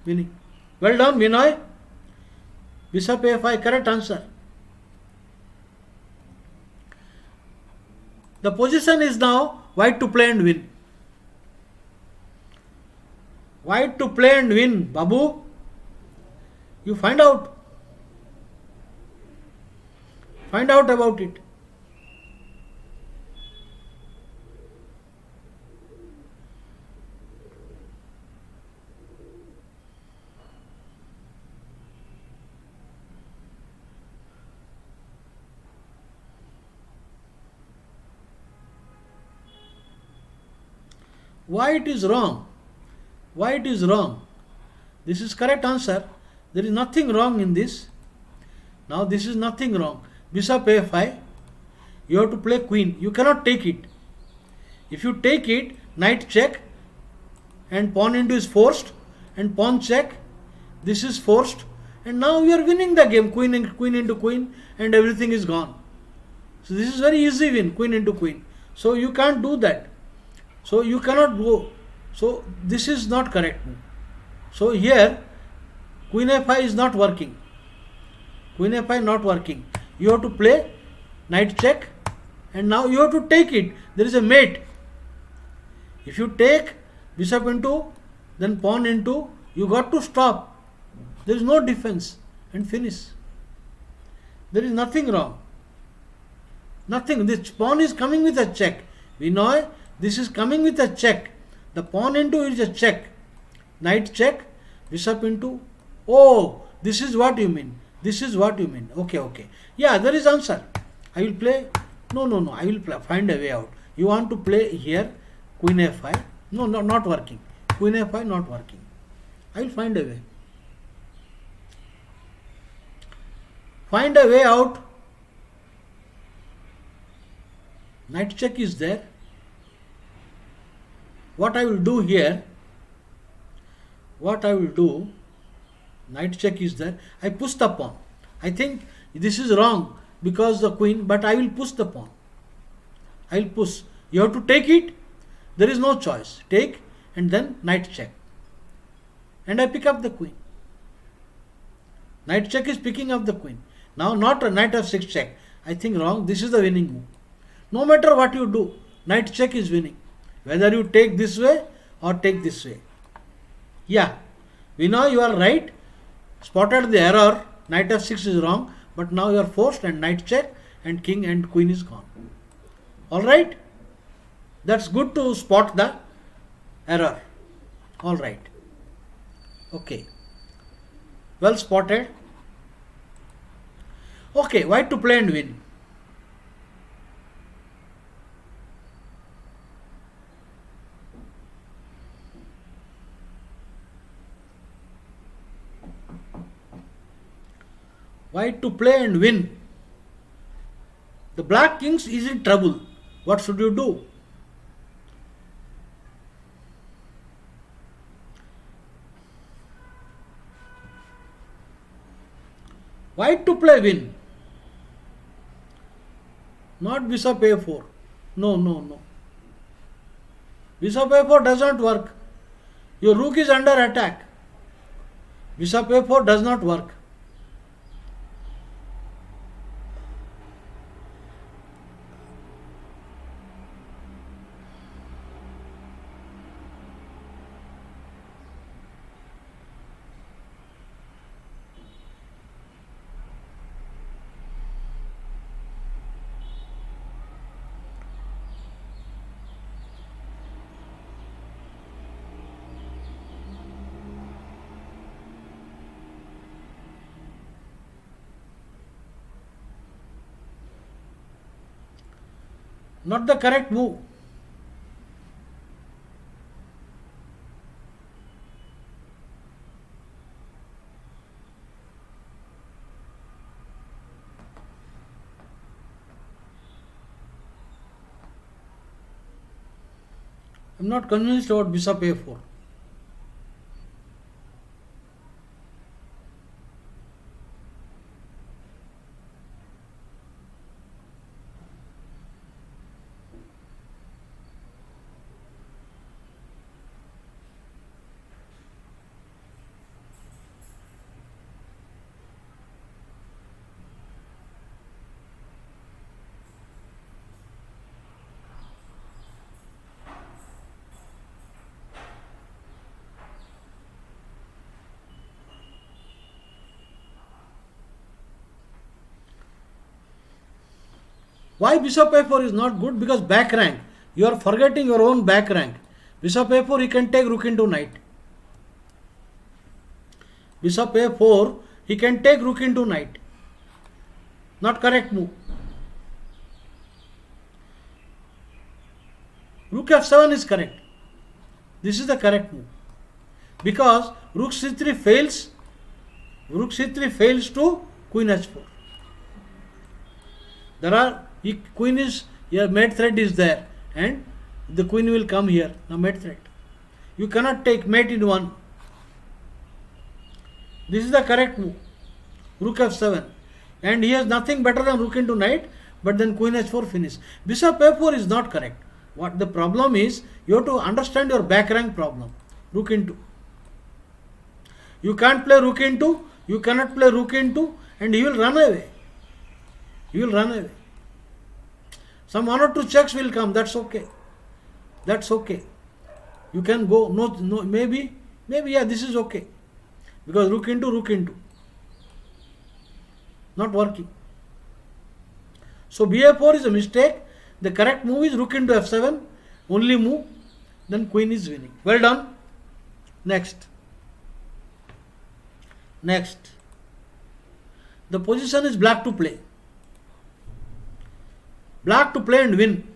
S1: Winning. Well done, Vinay. Bishop a5, correct answer. The position is now white to play and win. White to play and win, Babu. You find out. Find out about it. Why it is wrong? Why it is wrong? This is correct answer. There is nothing wrong in this. Now this is nothing wrong. Bishop a5. You have to play queen. You cannot take it. If you take it, knight check and pawn into is forced and pawn check. This is forced and now you are winning the game. Queen into queen and everything is gone. So this is very easy win. Queen into queen. So you can't do that. So you cannot go. So this is not correct move. So here queen a5 is not working. Queen a5 not working. You have to play knight check and now you have to take it. There is a mate. If you take bishop into, then pawn into, you got to stop. There is no defense and finish. There is nothing wrong. Nothing. This pawn is coming with a check. We know this is coming with a check. The pawn into is a check. Knight check, bishop into. Oh, this is what you mean. This is what you mean. Okay, okay. Yeah, there is answer. I will play. No. I will find a way out. You want to play here, queen a5. No, not working. Queen a5 not working. I will find a way. Find a way out. Knight check is there. What I will do here, knight check is there. I push the pawn. I think this is wrong because the queen, but I will push the pawn. I will push. You have to take it. There is no choice. Take and then knight check. And I pick up the queen. Knight check is picking up the queen. Now not a knight f6 check. I think wrong. This is the winning move. No matter what you do, knight check is winning. Whether you take this way or take this way. Yeah, we know you are right. Spotted the error. Knight f6 is wrong. But now you are forced and knight check and king and queen is gone. Alright. That's good to spot the error. Alright. Okay. Well spotted. Okay, white to play and win. White to play and win. The black kings is in trouble. What should you do? White to play win. Not bishop a4. No. Bishop a4 does not work. Your rook is under attack. Bishop a4 does not work. Not the correct move. I am not convinced about bishop a4. Why bishop a4 is not good? Because back rank. You are forgetting your own back rank. Bishop a4, he can take rook into knight. Bishop a4, he can take rook into knight. Not correct move. Rook f7 is correct. This is the correct move. Because rook c3 fails. Rook c3 fails to queen h4. There are queen is here, mate threat is there, and the queen will come here. Now mate threat. You cannot take mate in one. This is the correct move. Rook f7, and he has nothing better than rook into knight, but then queen h4 finish. Bishop a4 is not correct. What the problem is, you have to understand your back rank problem. Rook into. You can't play rook into. You cannot play rook into, and he will run away. He will run away. Some 1 or 2 checks will come. That's okay. That's okay. You can go. No. Maybe. Yeah. This is okay. Because rook into. Not working. So ba4 is a mistake. The correct move is rook into f7. Only move. Then queen is winning. Well done. Next. The position is black to play. Black to play and win.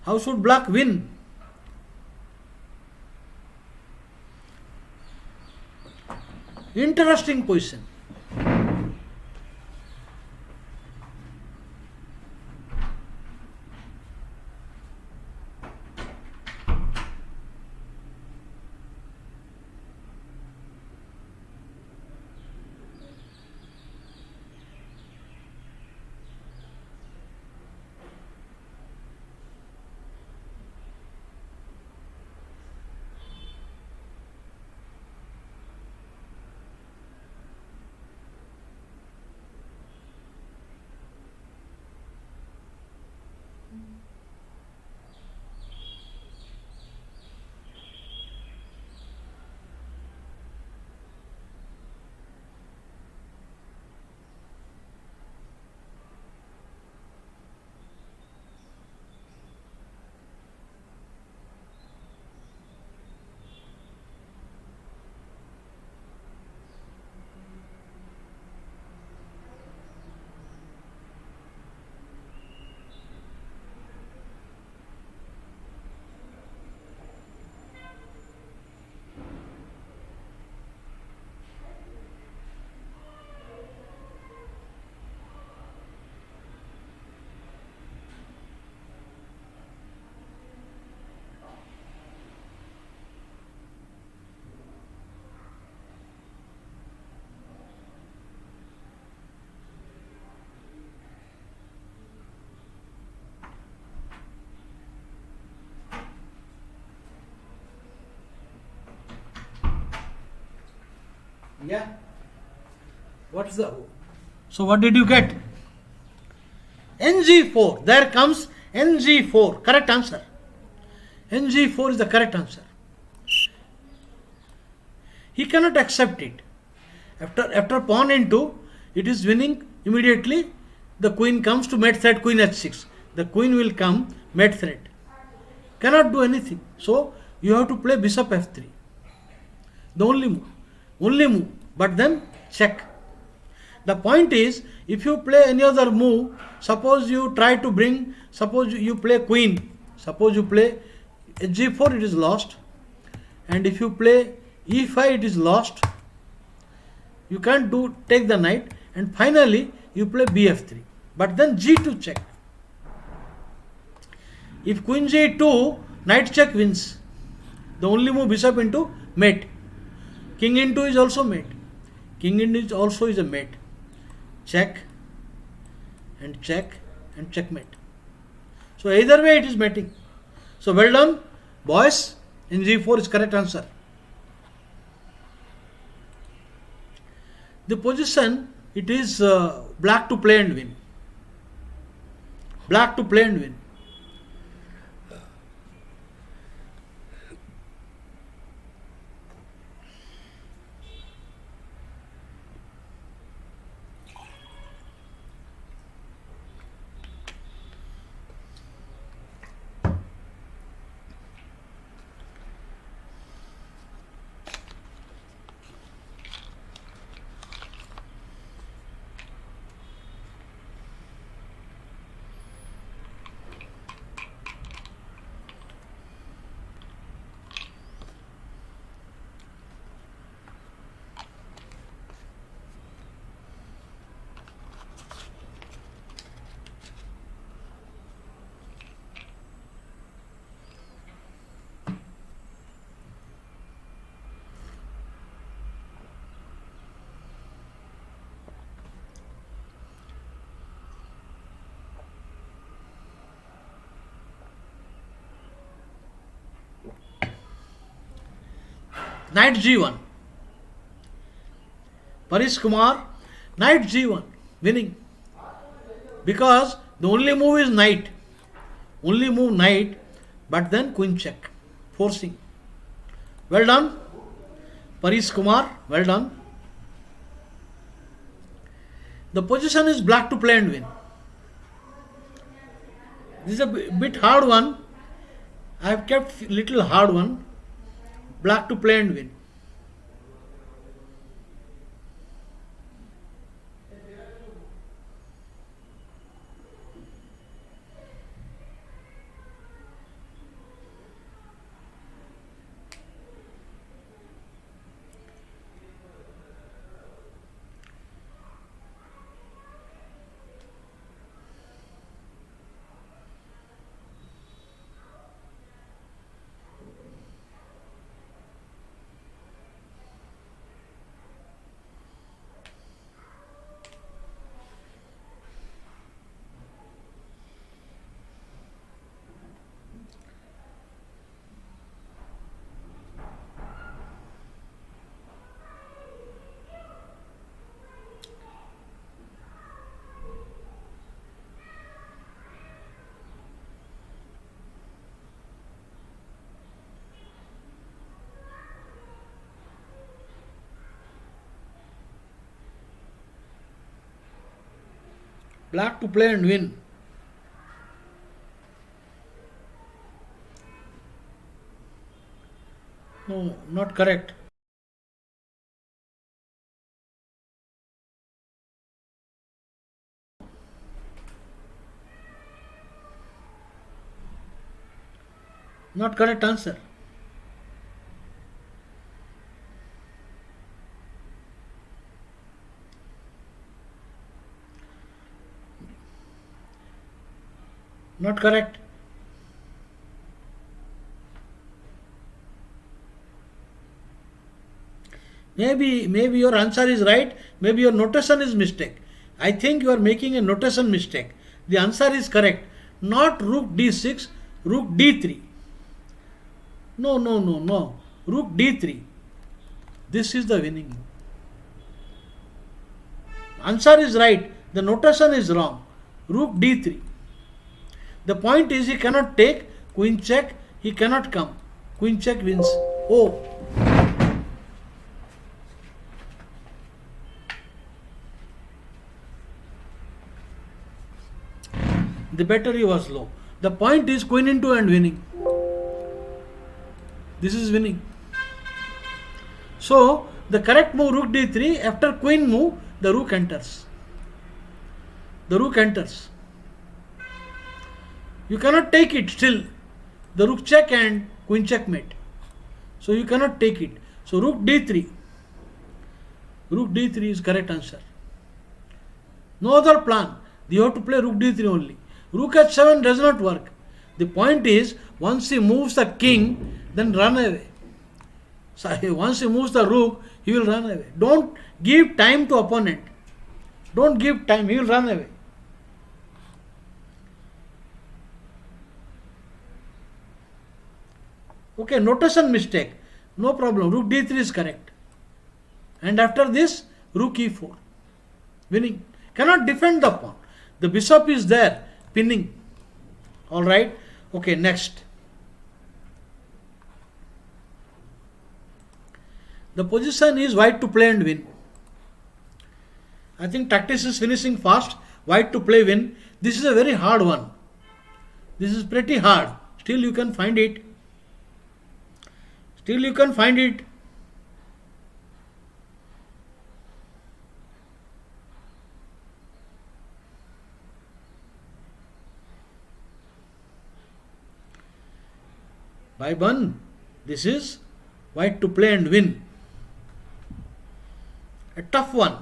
S1: How should black win? Interesting position. Yeah. So what did you get? NG4. There comes NG4. Correct answer. NG4 is the correct answer. he cannot accept it. After pawn n2, it is winning immediately. The queen comes to mate threat, queen h6. The queen will come mate threat. Cannot do anything. So you have to play bishop f3. The only move. Only move. But then check. The point is, if you play any other move, suppose you try to bring, suppose you play queen, suppose you play g4, it is lost. And if you play e5, it is lost. You can't take the knight. And finally, you play bf3. But then g2 check. If queen g2, knight check wins. The only move bishop into mate. King into is also mate. King into is also is a mate. Check and checkmate. So either way it is mating. So well done, boys. In g4 is correct answer. The position, it is black to play and win. Black to play and win. Knight g1. Paresh Kumar, knight g1, winning. Because the only move is knight. Only move knight, but then queen check. Forcing. Well done. Paresh Kumar, well done. The position is black to play and win. This is a bit hard one. I have kept little hard one. Black to play and win. Black to play and win. No, not correct. Not correct answer. Not correct. Maybe your answer is right, maybe your notation is mistake. I think you are making a notation mistake. The answer is correct. Not rook d6, rook d3. No. Rook d3. This is the winning move. Answer is right. The notation is wrong. Rook d3. The point is he cannot take. Queen check. He cannot come. Queen check wins. Oh. the better he was low. The point is queen into and winning. This is winning. So the correct move rook d3. After queen move, the rook enters. The rook enters. You cannot take it still. The rook check and queen checkmate. So you cannot take it. So rook d3. Rook d3 is correct answer. No other plan. You have to play rook d3 only. Rook h7 does not work. The point is, once he moves the king, then run away. So once he moves the rook, he will run away. Don't give time to opponent. Don't give time, he will run away. Okay, notation mistake. No problem. Rook d3 is correct. And after this, rook e4. Winning. Cannot defend the pawn. The bishop is there, pinning. Alright. Okay, next. The position is white to play and win. I think tactics is finishing fast. White to play, win. This is a very hard one. This is pretty hard. Still you can find it. Still you can find it. By one, this is white to play and win. A tough one.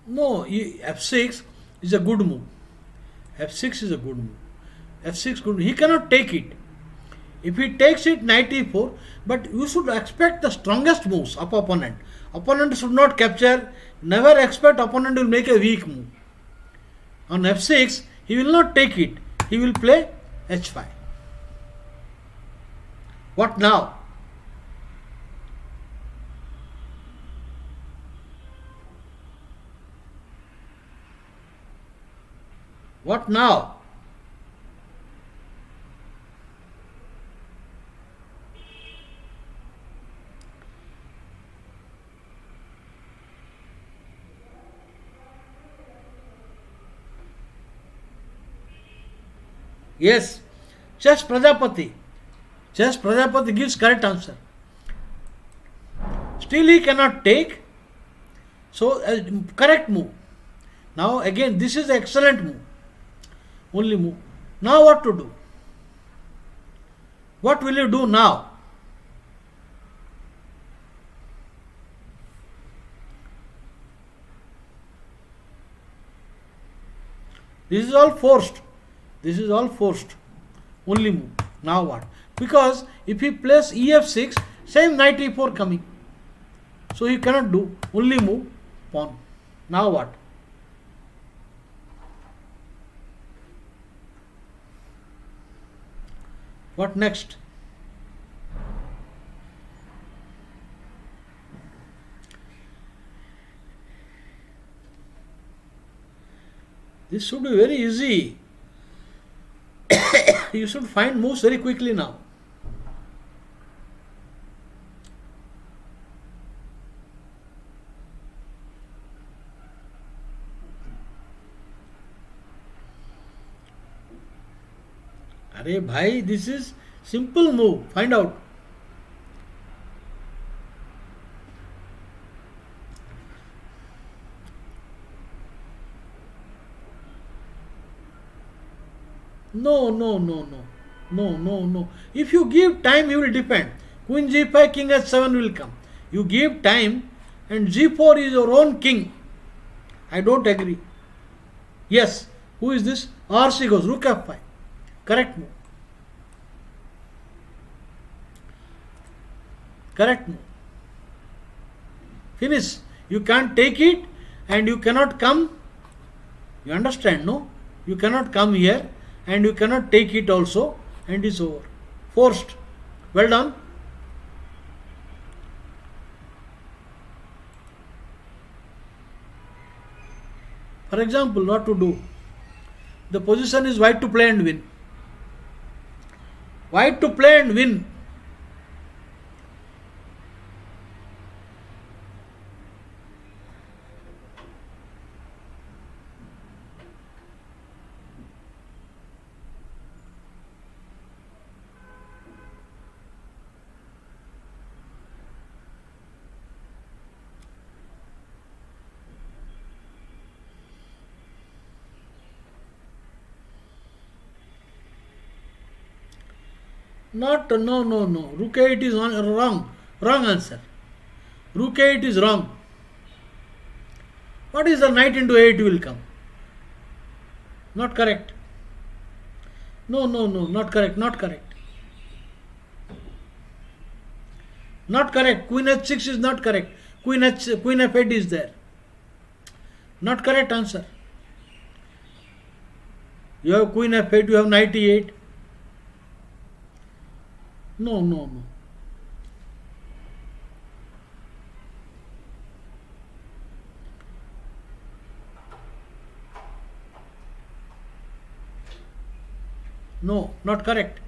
S1: No, f6 is a good move. f6 is a good move. f6 good. He cannot take it. If he takes it, knight e4. But you should expect the strongest moves of opponent. Opponent should not capture. Never expect opponent will make a weak move. On f6, he will not take it. He will play h5. What now? What now? Yes, Chess Prajapati. Chess Prajapati gives correct answer. Still he cannot take. So correct move. Now again this is excellent move. Only move. Now what to do? What will you do now? This is all forced. This is all forced. Only move. Now what? Because if he plays ef6, same knight e4 coming. So he cannot do. Only move. Pawn. Now what? What next? This should be very easy. You should find moves very quickly now. Arey bhai, this is simple move. Find out. No. If you give time, you will defend. Queen g5, king h7 will come. You give time and g4 is your own king. I don't agree. Yes. Who is this? RC goes. Rook f5. Correct move. Correct move. Finish. You can't take it and you cannot come. You understand, no? You cannot come here and you cannot take it also, and it's over. Forced. Well done. For example, what to do? The position is white to play and win. White to play and win. Not, no. Rook 8 is wrong. Wrong answer. Rook 8 is wrong. What is the knight into 8 will come? Not correct. No, not correct. Not correct. Not correct. Queen h6 is not correct. Queen f8 is there. Not correct answer. You have queen f8, you have knight e8. No. No, not correct.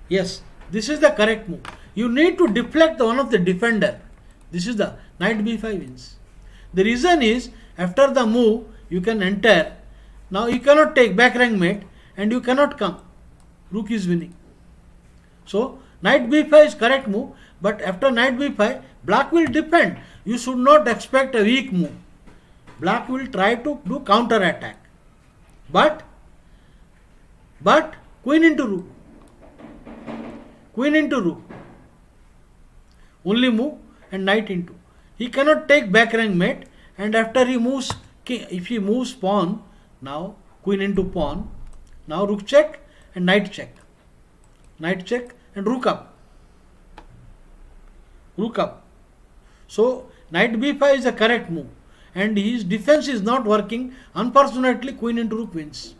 S1: Yes, this is the correct move. You need to deflect one of the defender. This is the knight b5 wins. The reason is, after the move, you can enter. Now you cannot take back rank mate and you cannot come. Rook is winning. So knight b5 is correct move, but after knight b5, black will defend. You should not expect a weak move. Black will try to do counter attack. But queen into rook. Queen into rook. Only move and knight into. He cannot take back rank mate, and after he moves, if he moves pawn, now queen into pawn, now rook check and knight check. Knight check and rook up. Rook up. So knight b5 is the correct move, and his defense is not working. Unfortunately, queen into rook wins.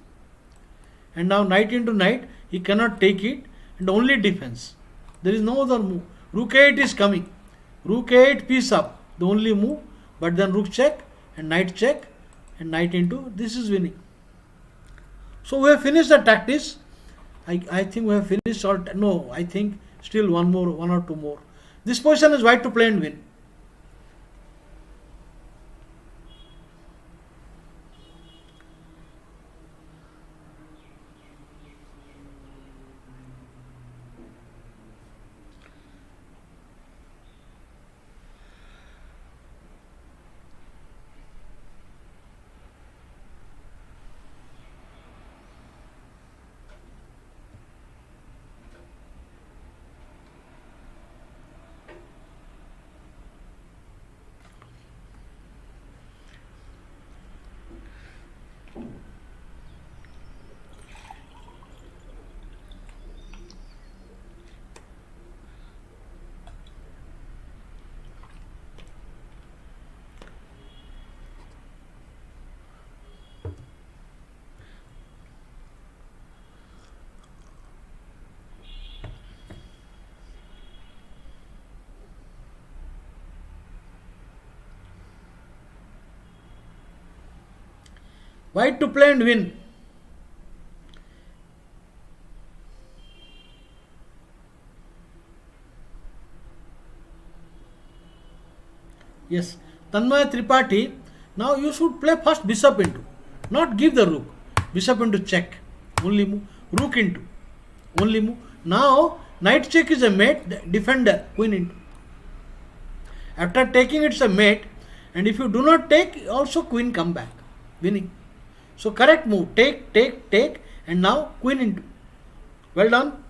S1: And now knight into knight, he cannot take it, and only defense. There is no other move. Rook 8 is coming. Rook 8 piece up, the only move, but then rook check and knight into, this is winning. So we have finished the tactics. I think we have finished all. No, I think still one or two more. This position is white to play and win. White to play and win. Yes, Tanmaya Tripathi. Now you should play first bishop into, not give the rook. Bishop into check, only move. Rook into, only move. Now knight check is a mate, defender, queen into. After taking it's a mate, and if you do not take, also queen come back, winning. So correct move, take, and now queen into. Well done.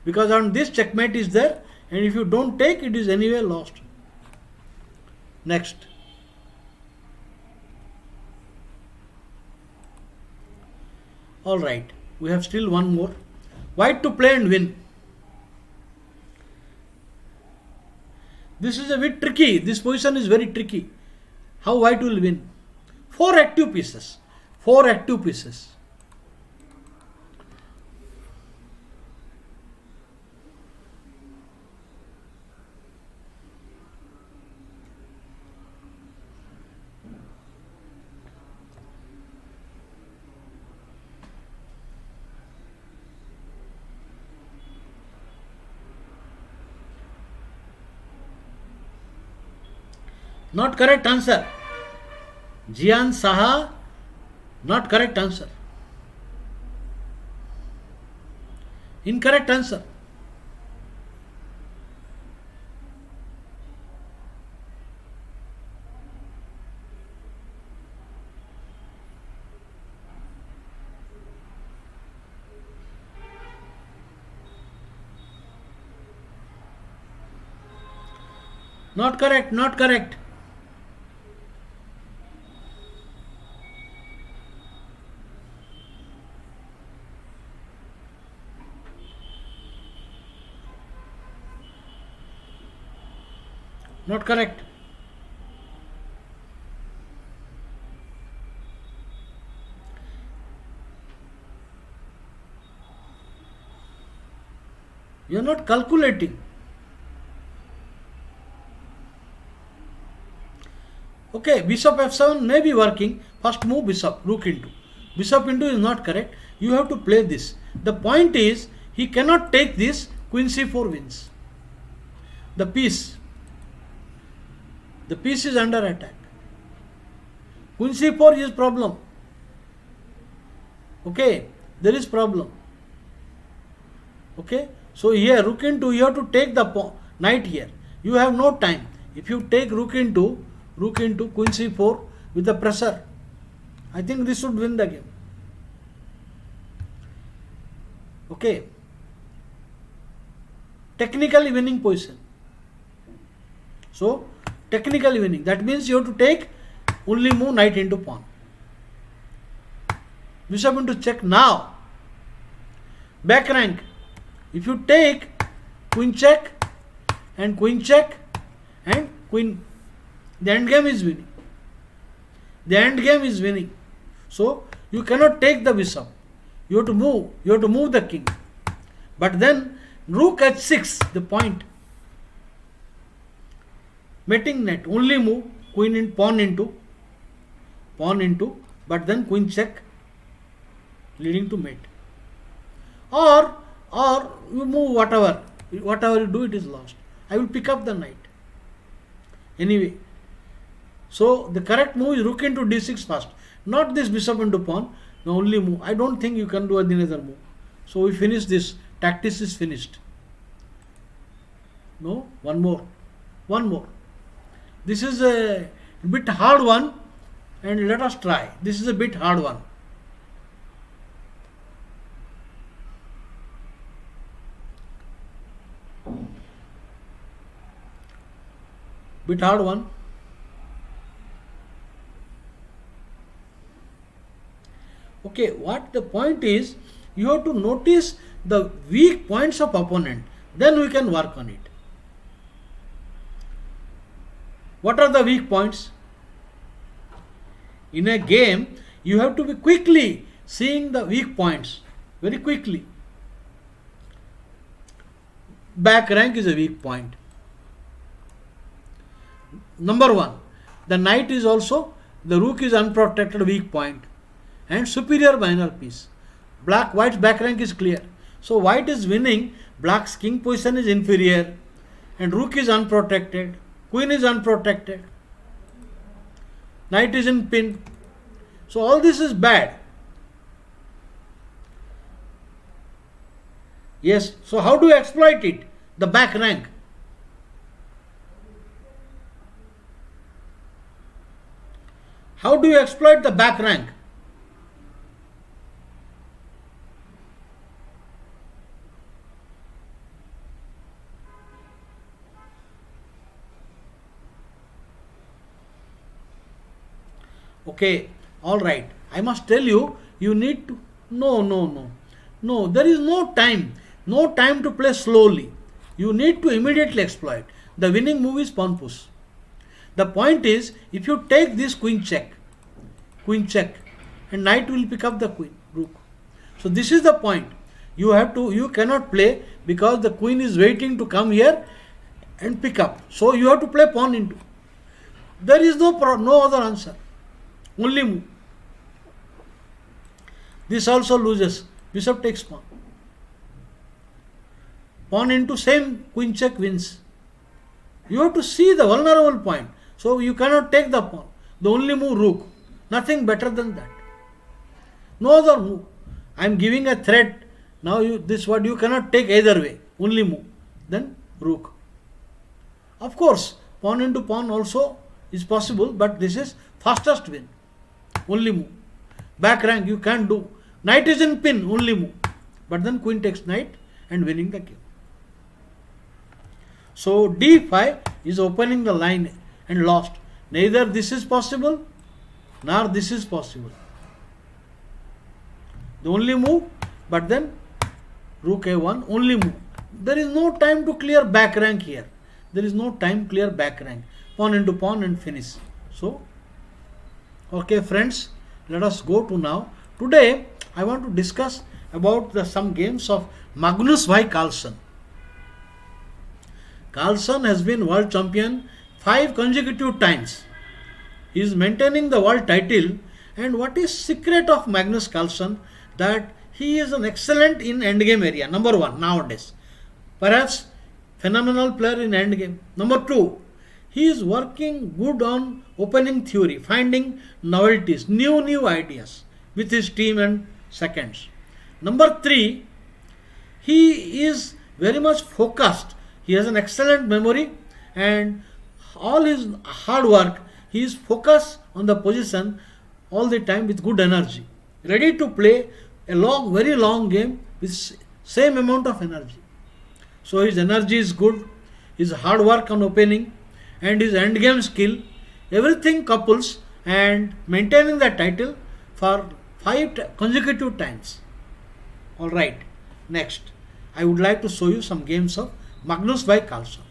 S1: Because on this checkmate is there, and if you don't take, it is anyway lost. Next. Alright, we have still one more. White to play and win. This is a bit tricky. This position is very tricky. How white will win? 4 active pieces. 4 active pieces. Not correct answer. Jian Saha, not correct answer. Incorrect answer. Not correct, not correct. Not correct. You are not calculating. Okay, bishop f7 may be working. First move bishop, rook into. Bishop into is not correct. You have to play this. The point is, he cannot take this. Queen c4 wins. The piece is under attack. Queen c4 is problem. Okay, there is problem. Okay, so here rook into, you have to take the knight here. You have no time. If you take rook into queen c4 with the pressure, I think this should win the game. Okay, technically winning position. So technically winning, that means you have to take only move knight into pawn. Bishop into check now. Back rank. If you take queen check and queen queen, the end game is winning. The end game is winning. So you cannot take the bishop. You have to move. You have to move the king. But then rook h6, the point. Mating net, only move queen in pawn into, but then queen check, leading to mate. Or you move whatever you do, it is lost. I will pick up the knight. Anyway, so the correct move is rook into d6 first, not this bishop into pawn. The only move. I don't think you can do any other move. So we finish this. Tactics is finished. No, one more. This is a bit hard one, and let us try. This is a bit hard one. Bit hard one. Okay, what the point is, you have to notice the weak points of opponent. Then we can work on it. What are the weak points? In a game, you have to be quickly seeing the weak points. Very quickly. Back rank is a weak point. Number 1. The knight is also, the rook is unprotected, weak point. And superior minor piece. White's back rank is clear. So white is winning, black's king position is inferior, and rook is unprotected, queen is unprotected, knight is in pin. So all this is bad. Yes, so how do you exploit it? The back rank. How do you exploit the back rank? Okay, all right. I must tell you, you need to... No, there is no time. No time to play slowly. You need to immediately exploit. the winning move is pawn push. The point is, if you take this queen check, and knight will pick up the queen, rook. So this is the point. You cannot play because the queen is waiting to come here and pick up. So you have to play pawn into. There is no other answer. Only move. This also loses. Bishop takes pawn. Pawn into same, queen check wins. You have to see the vulnerable point. So you cannot take the pawn. The only move rook. Nothing better than that. No other move. I am giving a threat. Now this word you cannot take either way. Only move. Then rook. Of course, pawn into pawn also is possible, but this is fastest win. Only move. Back rank you can't do. Knight is in pin. Only move. But then queen takes knight and winning the game. So d5 is opening the line and lost. Neither this is possible nor this is possible. The only move, but then rook a1, only move. There is no time to clear back rank here. There is no time clear back rank. Pawn into pawn and finish. So, okay friends, let us go to now. Today, I want to discuss about some games of Magnus Carlsen. Carlsen has been world champion 5 consecutive times. He is maintaining the world title. And what is secret of Magnus Carlsen? That he is an excellent in endgame area. Number 1 nowadays. Perhaps phenomenal player in endgame. Number 2, he is working good on opening theory, finding novelties, new ideas with his team and seconds. Number 3, he is very much focused. He has an excellent memory and all his hard work, he is focused on the position all the time with good energy. Ready to play a very long game with same amount of energy. So his energy is good, his hard work on opening and his endgame skill, everything couples and maintaining the title for 5 consecutive times. Alright, next I would like to show you some games of Magnus Carlsen.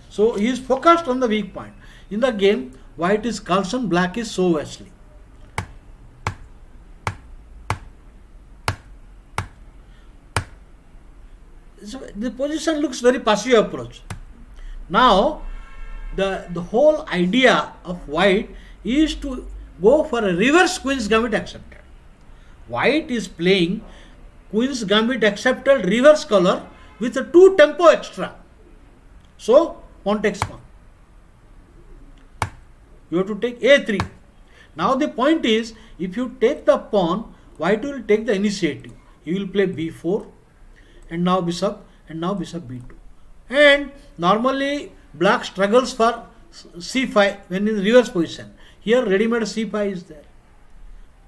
S1: So he is focused on the weak point. In the game, white is Carlsen, black is Sahu Wesley. So the position looks very passive approach. Now, the whole idea of white is to go for a reverse Queen's Gambit accepted. White is playing Queen's Gambit accepted reverse color with a 2 tempo extra. So, pawn takes pawn. You have to take a3. Now the point is, if you take the pawn, white will take the initiative. He will play b4 and now bishop b2. And normally black struggles for c5 when in reverse position. Here ready-made c5 is there.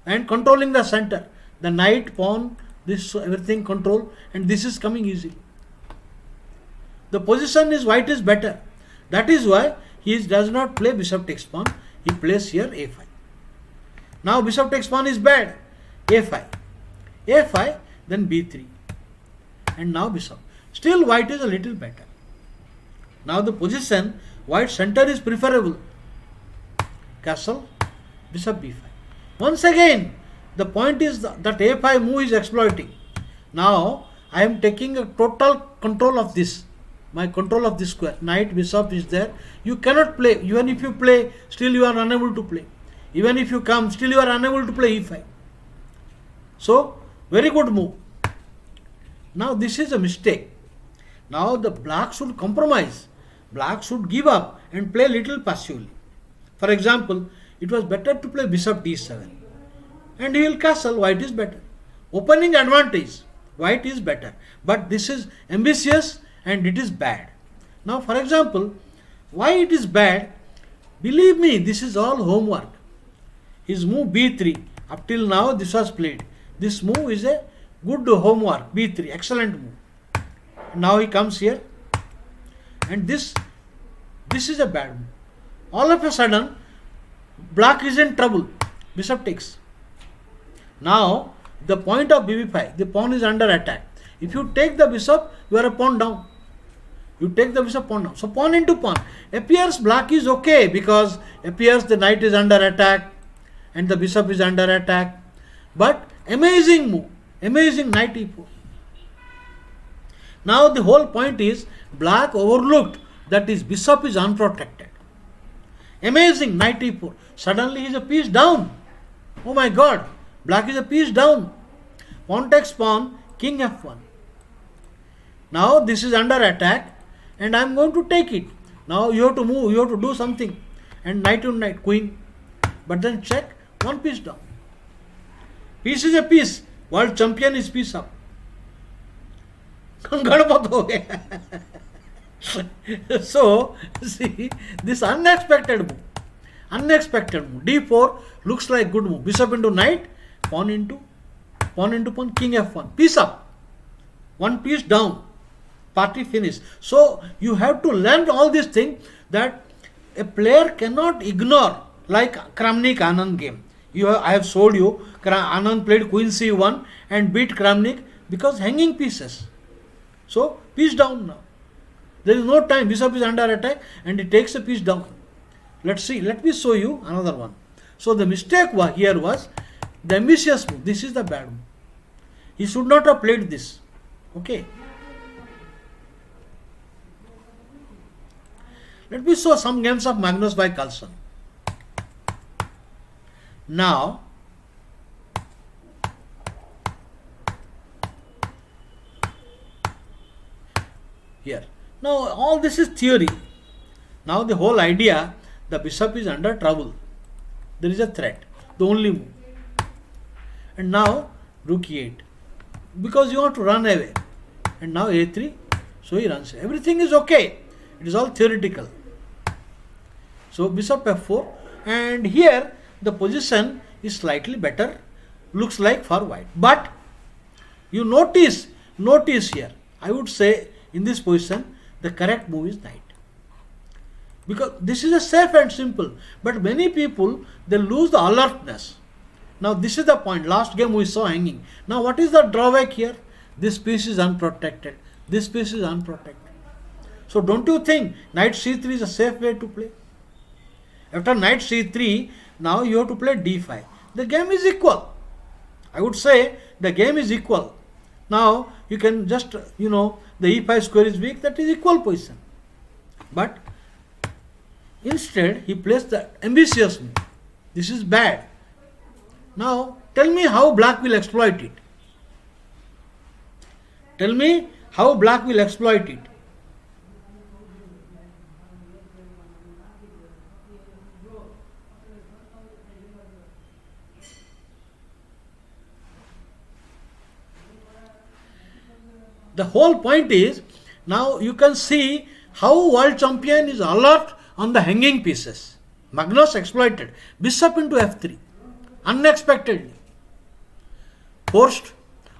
S1: And controlling the center. The knight, pawn, this everything control and this is coming easily. The position is white is better. That is why he does not play bishop takes pawn. He plays here a5. Now bishop takes pawn is bad. a5. a5 then b3. And now bishop. Still white is a little better. Now the position white center is preferable. Castle, bishop b5. Once again the point is that a5 move is exploiting. Now I am taking a total control of this. My control of this square. Knight, bishop is there. You cannot play. Even if you play, still you are unable to play. Even if you come, still you are unable to play e5. So, very good move. Now this is a mistake. Now the black should compromise. Black should give up and play little passively. For example, it was better to play bishop d7. And he will castle, white is better. Opening advantage, white is better. But this is ambitious and it is bad. Now for example, why it is bad? Believe me, this is all homework. His move b3, up till now this was played. This move is a good homework, b3, excellent move. Now he comes here and this is a bad move. All of a sudden, black is in trouble. Bishop takes. Now the point of bb5, the pawn is under attack. If you take the bishop, you are a pawn down. You take the bishop pawn down. So pawn into pawn. Appears black is okay because appears the knight is under attack and the bishop is under attack. But amazing move. Amazing knight e4. Now the whole point is black overlooked that his bishop is unprotected. Amazing knight e4. Suddenly he is a piece down. Oh my god. Black is a piece down. Pawn takes pawn. King f1. Now this is under attack and I am going to take it. Now you have to move, you have to do something. And knight to knight, queen. But then check, one piece down. Piece is a piece. World champion is piece up. Ganpat हो गया. So, see, this unexpected move. Unexpected move. D4 looks like good move. Bishop into knight, pawn into pawn, king f1. Piece up. One piece down. Party finish. So you have to learn all these things that a player cannot ignore, like Kramnik Anand game. I have showed you Anand played queen c1 and beat Kramnik because hanging pieces. So piece down now. There is no time. Bishop is under attack and he takes a piece down. Let's see. Let me show you another one. So the mistake here was the ambitious move. This is the bad move. He should not have played this. Okay. Let me show some games of Magnus by Carlsen. Now, here. Now, all this is theory. Now, the whole idea, the bishop is under trouble. There is a threat. The only move. And now, rook e8. Because you want to run away. And now a3. So, he runs. Everything is okay. It is all theoretical. So bishop f4, and here the position is slightly better, looks like for white. But you notice here, I would say in this position the correct move is knight. Because this is a safe and simple. But many people, they lose the alertness. Now this is the point. Last game we saw hanging. Now what is the drawback here? This piece is unprotected. This piece is unprotected. So don't you think knight c3 is a safe way to play? After knight c3, now you have to play d5. The game is equal. I would say the game is equal. Now you can just, the e5 square is weak, that is equal position. But instead he plays the ambitious move. This is bad. Now tell me how black will exploit it. Tell me how black will exploit it. The whole point is, now you can see how world champion is alert on the hanging pieces. Magnus exploited. Bishop into f3. Unexpectedly. Forced.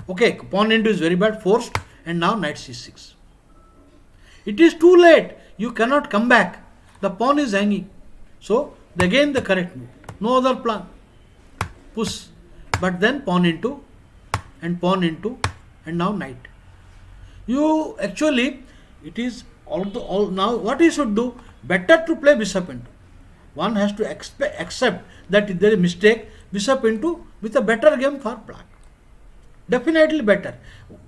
S1: Okay, pawn into is very bad. Forced. And now knight c6. It is too late. You cannot come back. The pawn is hanging. So, again the correct move. No other plan. Push. But then pawn into, and now knight. You actually, it is all now what you should do, better to play bishop into. One has to accept that there is a mistake, bishop into with a better game for black. Definitely better.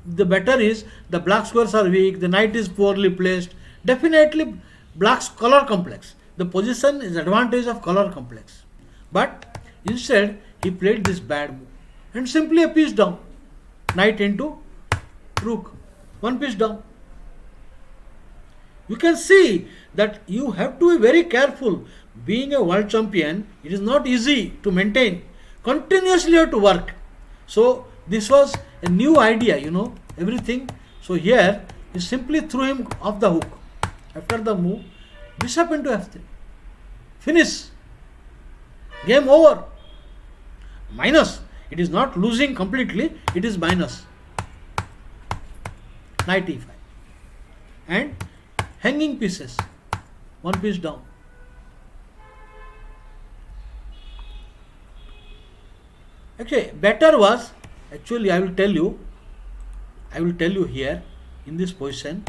S1: The better is the black squares are weak, the knight is poorly placed. Definitely black's color complex. The position is advantage of color complex. But instead he played this bad move and simply a piece down. Knight into rook. One piece down. You can see that you have to be very careful. Being a world champion, it is not easy to maintain. Continuously you have to work. So this was a new idea, everything. So here you simply threw him off the hook. After the move, bishop into f3. Finish. Game over. Minus. It is not losing completely, it is minus. Knight e5. And hanging pieces. One piece down. Actually, better was, I will tell you here in this position,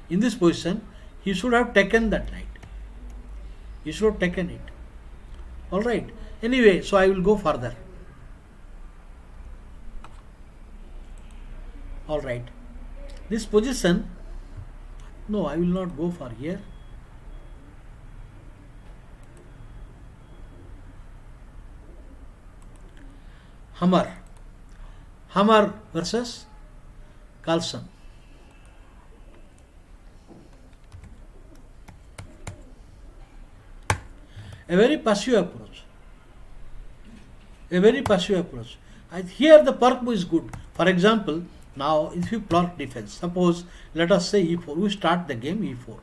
S1: in this position, he should have taken that knight. He should have taken it. Alright. Anyway, so I will go further. Alright. This position, no, I will not go for here. Hammer versus Carlson. A very passive approach. Here the purpose is good. For example, now if you plot defense, suppose let us say e4, we start the game e4,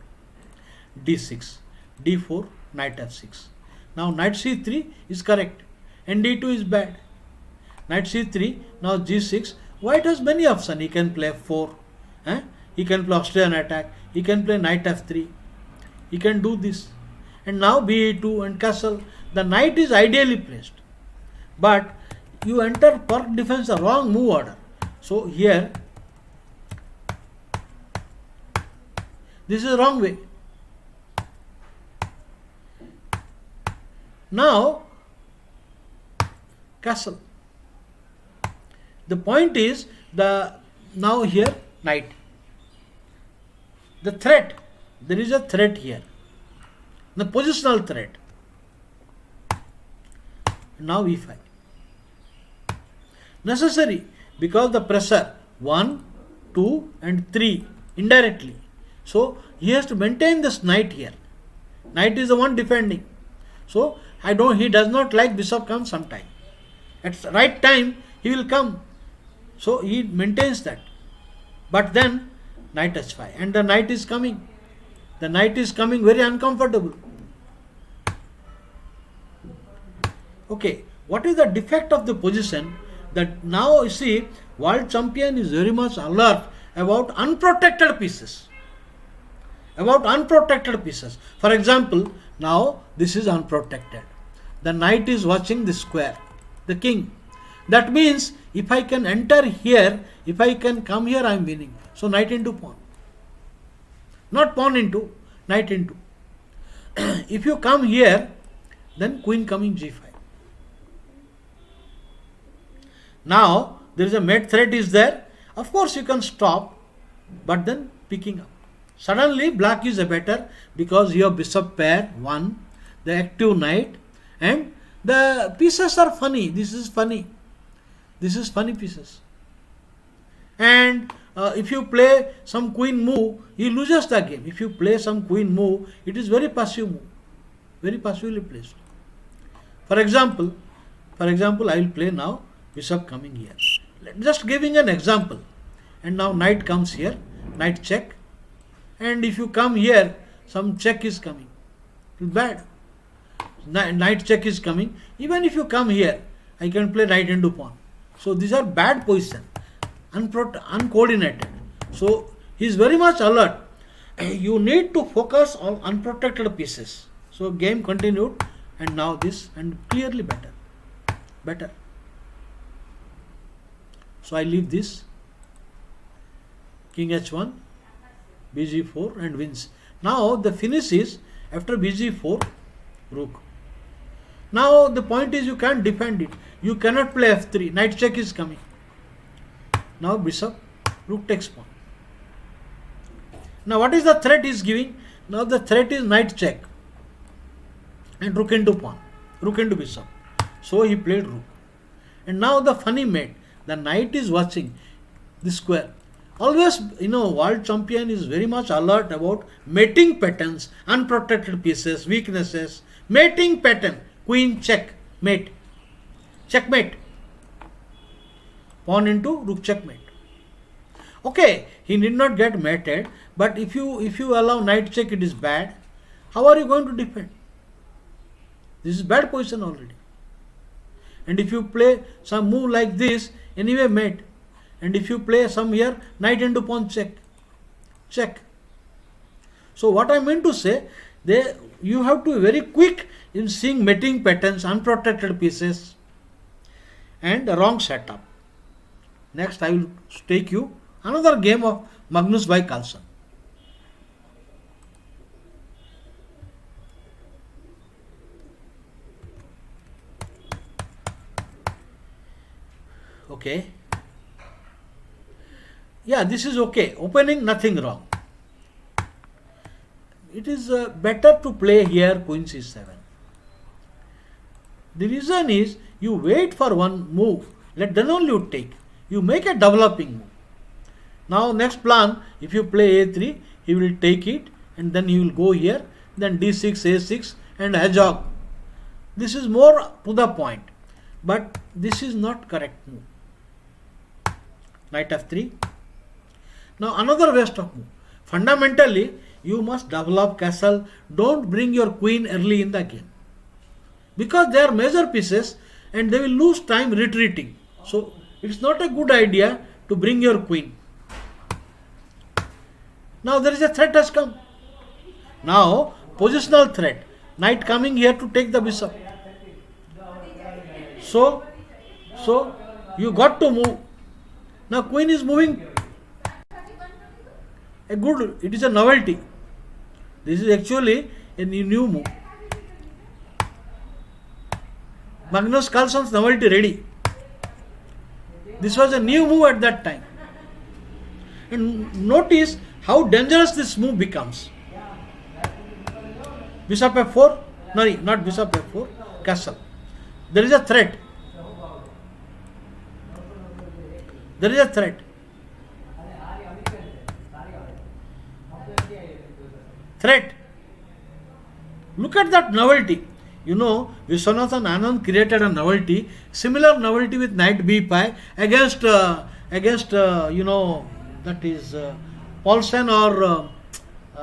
S1: d6, d4, knight f6. Now knight c3 is correct and d2 is bad. Knight c3, now g6. White has many options. He can play f4, he can play Austrian attack, he can play knight f3, he can do this. And now b2 and castle. The knight is ideally placed, but you enter Park defense a wrong move order. So here, this is the wrong way. Now, castle. The point is now here knight. The threat, there is a threat here. The positional threat. Now e5. Necessary because the pressure 1, 2 and 3 indirectly. So he has to maintain this knight here. Knight is the one defending. So he does not like bishop comes sometime. At the right time he will come. So he maintains that. But then knight h5 and the knight is coming. The knight is coming very uncomfortable. Okay, what is the defect of the position? That now you see world champion is very much alert about unprotected pieces. For example, now this is unprotected. The knight is watching the square, the king. That means if I can enter here, if I can come here, I am winning. So knight into pawn. Not pawn into, knight into. If you come here, then queen coming g5. Now there is a mate threat is there. Of course you can stop, but then picking up. Suddenly black is a better because you have bishop pair 1, the active knight, and the pieces are funny. This is funny pieces. And if you play some queen move, he loses the game. If you play some queen move, it is very passive move, very passively placed. For example, I will play now bishop coming here. Just giving an example. And now knight comes here, knight check. And if you come here, some check is coming. It's bad. Knight check is coming. Even if you come here, I can play knight into pawn. So these are bad position, uncoordinated. So he is very much alert. You need to focus on unprotected pieces. So game continued, and now this, and clearly better. So I leave this, king h1, bg4 and wins. Now the finish is after bg4, rook. Now the point is you can't defend it. You cannot play f3. Knight check is coming. Now bishop, rook takes pawn. Now what is the threat he is giving? Now the threat is knight check and rook into pawn, rook into bishop. So he played rook. And now the funny mate. The knight is watching the square. Always, world champion is very much alert about mating patterns, unprotected pieces, weaknesses. Mating pattern, queen check, mate, checkmate. Pawn into rook checkmate. Okay, he need not get mated, but if you allow knight check, it is bad. How are you going to defend? This is bad position already. And if you play some move like this, anyway mate. And if you play some here, knight into pawn check. So what I meant to say, you have to be very quick in seeing mating patterns, unprotected pieces, and the wrong setup. Next I will take you another game of Magnus by Carlsen. Okay. Yeah, this is okay. Opening, nothing wrong. It is better to play here Queen C7. The reason is you wait for one move, then only you take. You make a developing move. Now next plan, if you play A3, he will take it and then he will go here, then D6, A6 and hedgehog. This is more to the point, but this is not correct move. Knight F3. Now another waste of move. Fundamentally, you must develop castle. Don't bring your queen early in the game, because they are major pieces and they will lose time retreating. So it's not a good idea to bring your queen. Now there is a threat has come. Now positional threat. Knight coming here to take the bishop. So you got to move. Now queen is moving. It is a novelty. This is actually a new move. Magnus Carlsen's novelty ready. This was a new move at that time. And notice how dangerous this move becomes. Bishop F4. No, not Bishop F4. Castle. There is a threat. There is a threat. Threat. Look at that novelty. You know, Viswanathan Anand created a novelty, similar novelty with knight b5 against that is Paulsen or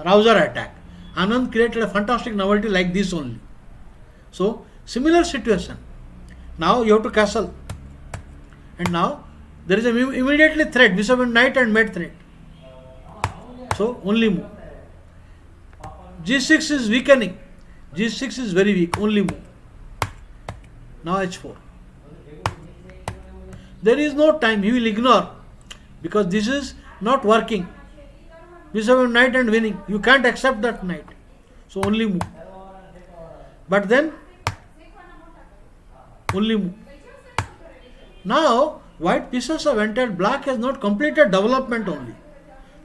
S1: Rouser attack. Anand created a fantastic novelty like this only. So, similar situation. Now you have to castle. And now there is immediately threat, bishop and knight and mate threat. So, only move. G6 is weakening. G6 is very weak, only move. Now H4. There is no time, he will ignore, because this is not working. Bishop and knight and winning. You can't accept that knight. So only move. But then, only move. Now, white pieces have entered, black has not completed development only.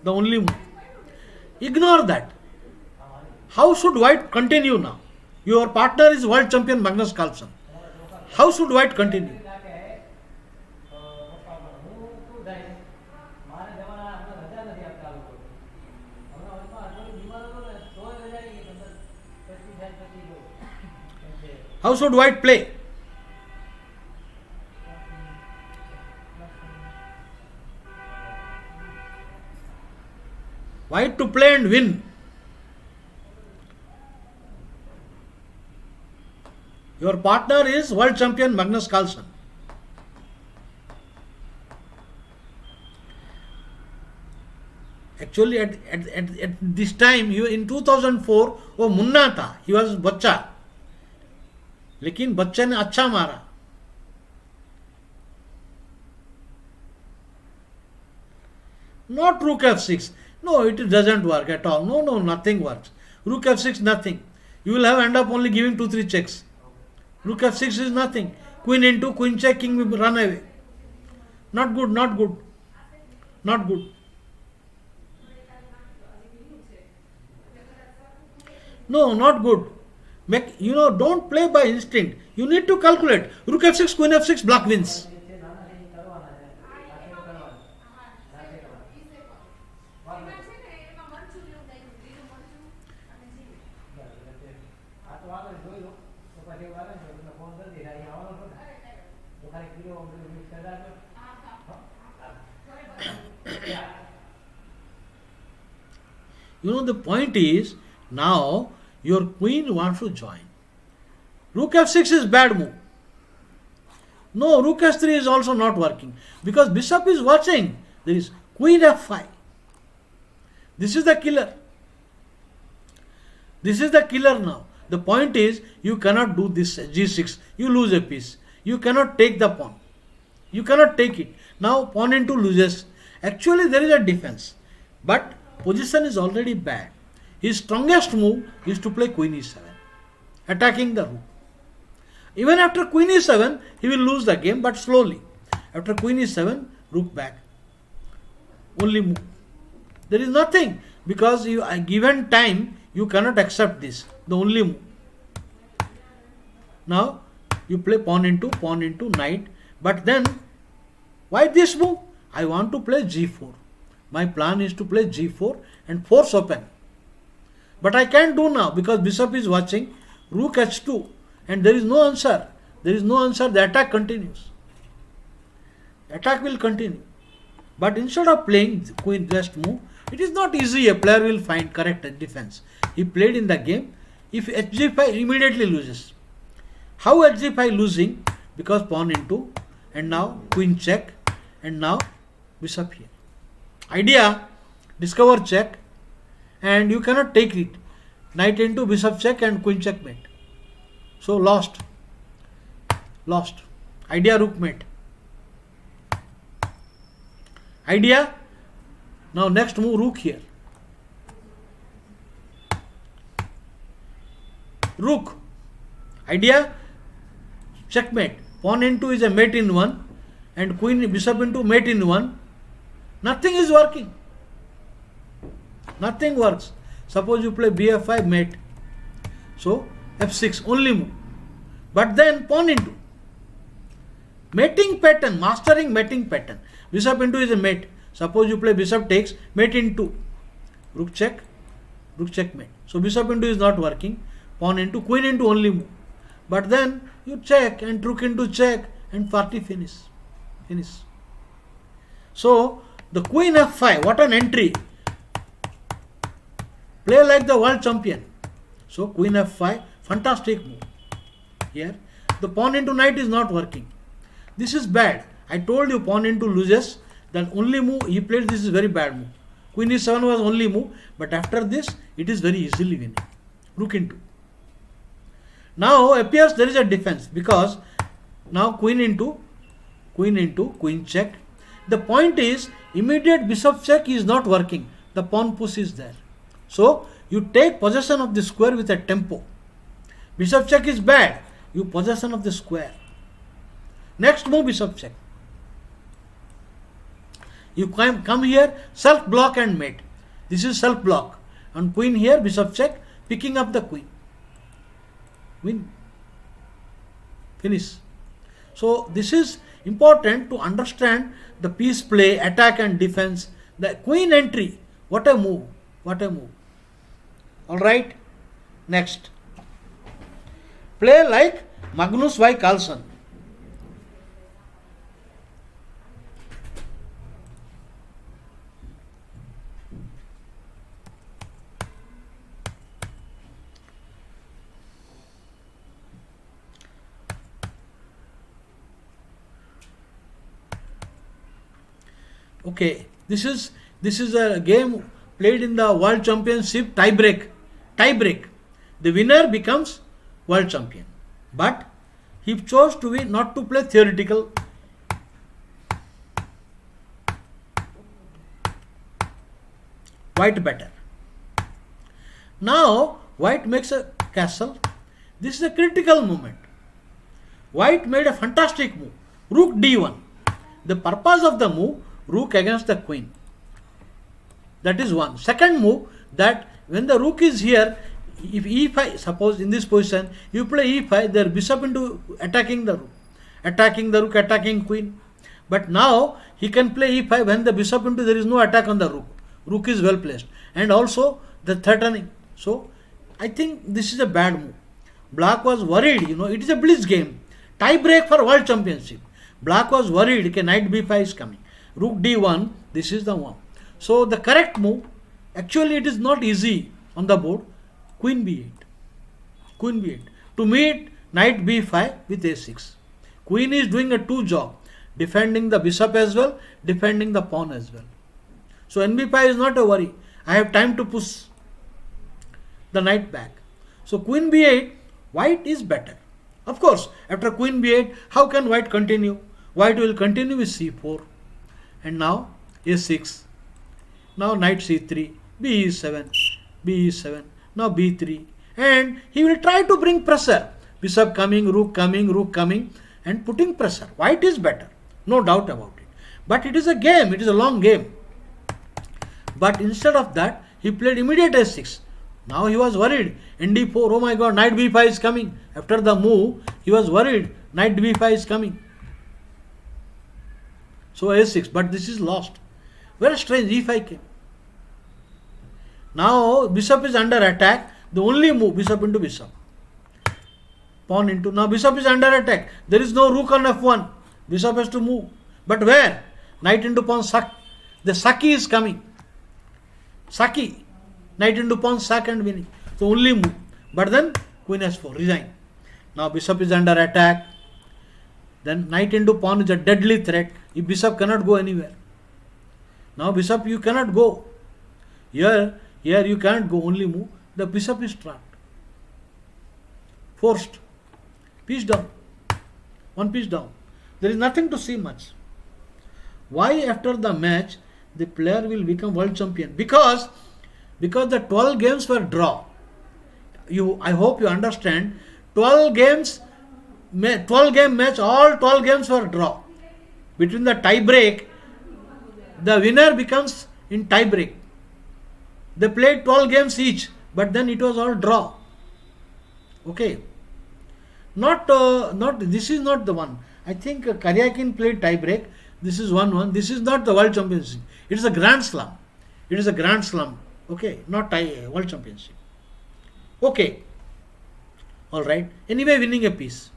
S1: The only move. Ignore that. How should white continue now? Your partner is world champion Magnus Carlsen. How should white continue? How should white play? White to play and win. Your partner is world champion Magnus Carlsen. Actually, at this time, in 2004, वो मुन्ना था. He was बच्चा. लेकिन बच्चे ने अच्छा मारा. Not rook f6. No, it doesn't work at all. No, nothing works. Rook f6, nothing. You will end up only giving 2-3 checks. Rook f6 is nothing. Queen into, queen check, king will run away. Not good. Not good. No, not good. Don't play by instinct. You need to calculate. Rook f6, queen f6, black wins. The point is, now your queen wants to join. Rook f6 is bad move. No, rook s3 is also not working, because bishop is watching. There is queen f5. This is the killer. Now. The point is, you cannot do this g6. You lose a piece. You cannot take the pawn. You cannot take it. Now pawn into loses. Actually, there is a defense, but position is already bad. His strongest move is to play queen e7, attacking the rook. Even after queen e7, he will lose the game, but slowly. After queen e7, rook back. Only move. There is nothing, because you given time you cannot accept this. The only move. Now you play pawn into knight. But then why this move? I want to play g4. My plan is to play g4 and force open. But I can't do now because bishop is watching. Rook h2 and there is no answer. There is no answer. The attack continues. Attack will continue. But instead of playing queen just move, it is not easy. A player will find correct defense. He played in the game. If hg5 immediately loses. How hg5 losing? Because pawn into and now queen check and now bishop here. Idea, discover check and you cannot take it. Knight into bishop check and queen checkmate. So lost. Lost. Idea rook mate. Idea. Now next move rook here. Rook. Idea. Checkmate. Pawn into is a mate in one and queen bishop into mate in one. Nothing is working. Nothing works. Suppose you play bf5 mate. So f6 only move. But then pawn into. Mating pattern, mastering mating pattern. Bishop into is a mate. Suppose you play bishop takes, mate into. Rook check, rook checkmate. So bishop into is not working. Pawn into, queen into only move. But then you check and rook into check and party finish. Finish. So the queen f5, what an entry. Play like the world champion. So queen f5, fantastic move. Here, the pawn into knight is not working. This is bad. I told you pawn into loses. Then only move he played. This is very bad move. Queen e7 was only move. But after this, it is very easily winning. Rook into. Now appears there is a defense because now queen into, queen check. The point is immediate bishop check is not working. The pawn push is there. So you take possession of the square with a tempo. Bishop check is bad. You possession of the square. Next move bishop check. You come here, self block and mate. This is self block. And queen here, bishop check, picking up the queen. Win. Finish. So this is important to understand the piece play, attack and defense. The queen entry. What a move. What a move. Alright. Next. Play like Magnus Y. Carlsen. Okay, this is a game played in the World Championship tie-break. The winner becomes world champion. But he chose to be not to play theoretical. White better. Now white makes a castle. This is a critical moment. White made a fantastic move. Rook d1. The purpose of the move, rook against the queen. That is one. Second move, that when the rook is here, if e5, suppose in this position, you play e5, their bishop into attacking the rook. Attacking queen. But now he can play e5 when the bishop into there is no attack on the rook. Rook is well placed. And also the threatening. So I think this is a bad move. Black was worried, it is a blitz game. Tie break for world championship. Black was worried, okay, knight b5 is coming. Rook d1, this is the one. So the correct move, actually it is not easy on the board. Queen b8. To meet knight b5 with a6. Queen is doing a two job. Defending the bishop as well, defending the pawn as well. So nb5 is not a worry. I have time to push the knight back. So queen b8, white is better. Of course, after queen b8, how can white continue? White will continue with c4. And now a6. Now knight c3, b7, now b3. And he will try to bring pressure. Bishop coming, rook coming, and putting pressure. White is better. no doubt about it. But it is a game, it is a long game. But instead of that, he played immediate h6. Now he was worried. nd4, oh my god, knight b5 is coming. After the move, he was worried. Knight b5 is coming. So a6, but this is lost. Very strange, e5 came. Now bishop is under attack. The only move, bishop into bishop. Pawn into, now bishop is under attack. There is no rook on f1. Bishop has to move. But where? Knight into pawn, sack. The Saki is coming. Saki. Knight into pawn, sack and winning. So only move. But then queen s4, resign. Now bishop is under attack. Then knight into pawn is a deadly threat. If bishop cannot go anywhere. Now bishop you cannot go. Here you can't go, only move. The bishop is trapped. Forced. Piece down. One piece down. There is nothing to see much. Why after the match the player will become world champion? Because the 12 games were draw. I hope you understand. 12 game match, all 12 games were draw. Between the tie break, the winner becomes in tie break. They played 12 games each, but then it was all draw. Okay. This is not the one. I think Karyakin played tie break. This is 1-1. This is not the world championship. It is a grand slam. It is a grand slam. Okay, not world championship. Okay. All right. Anyway, winning a piece.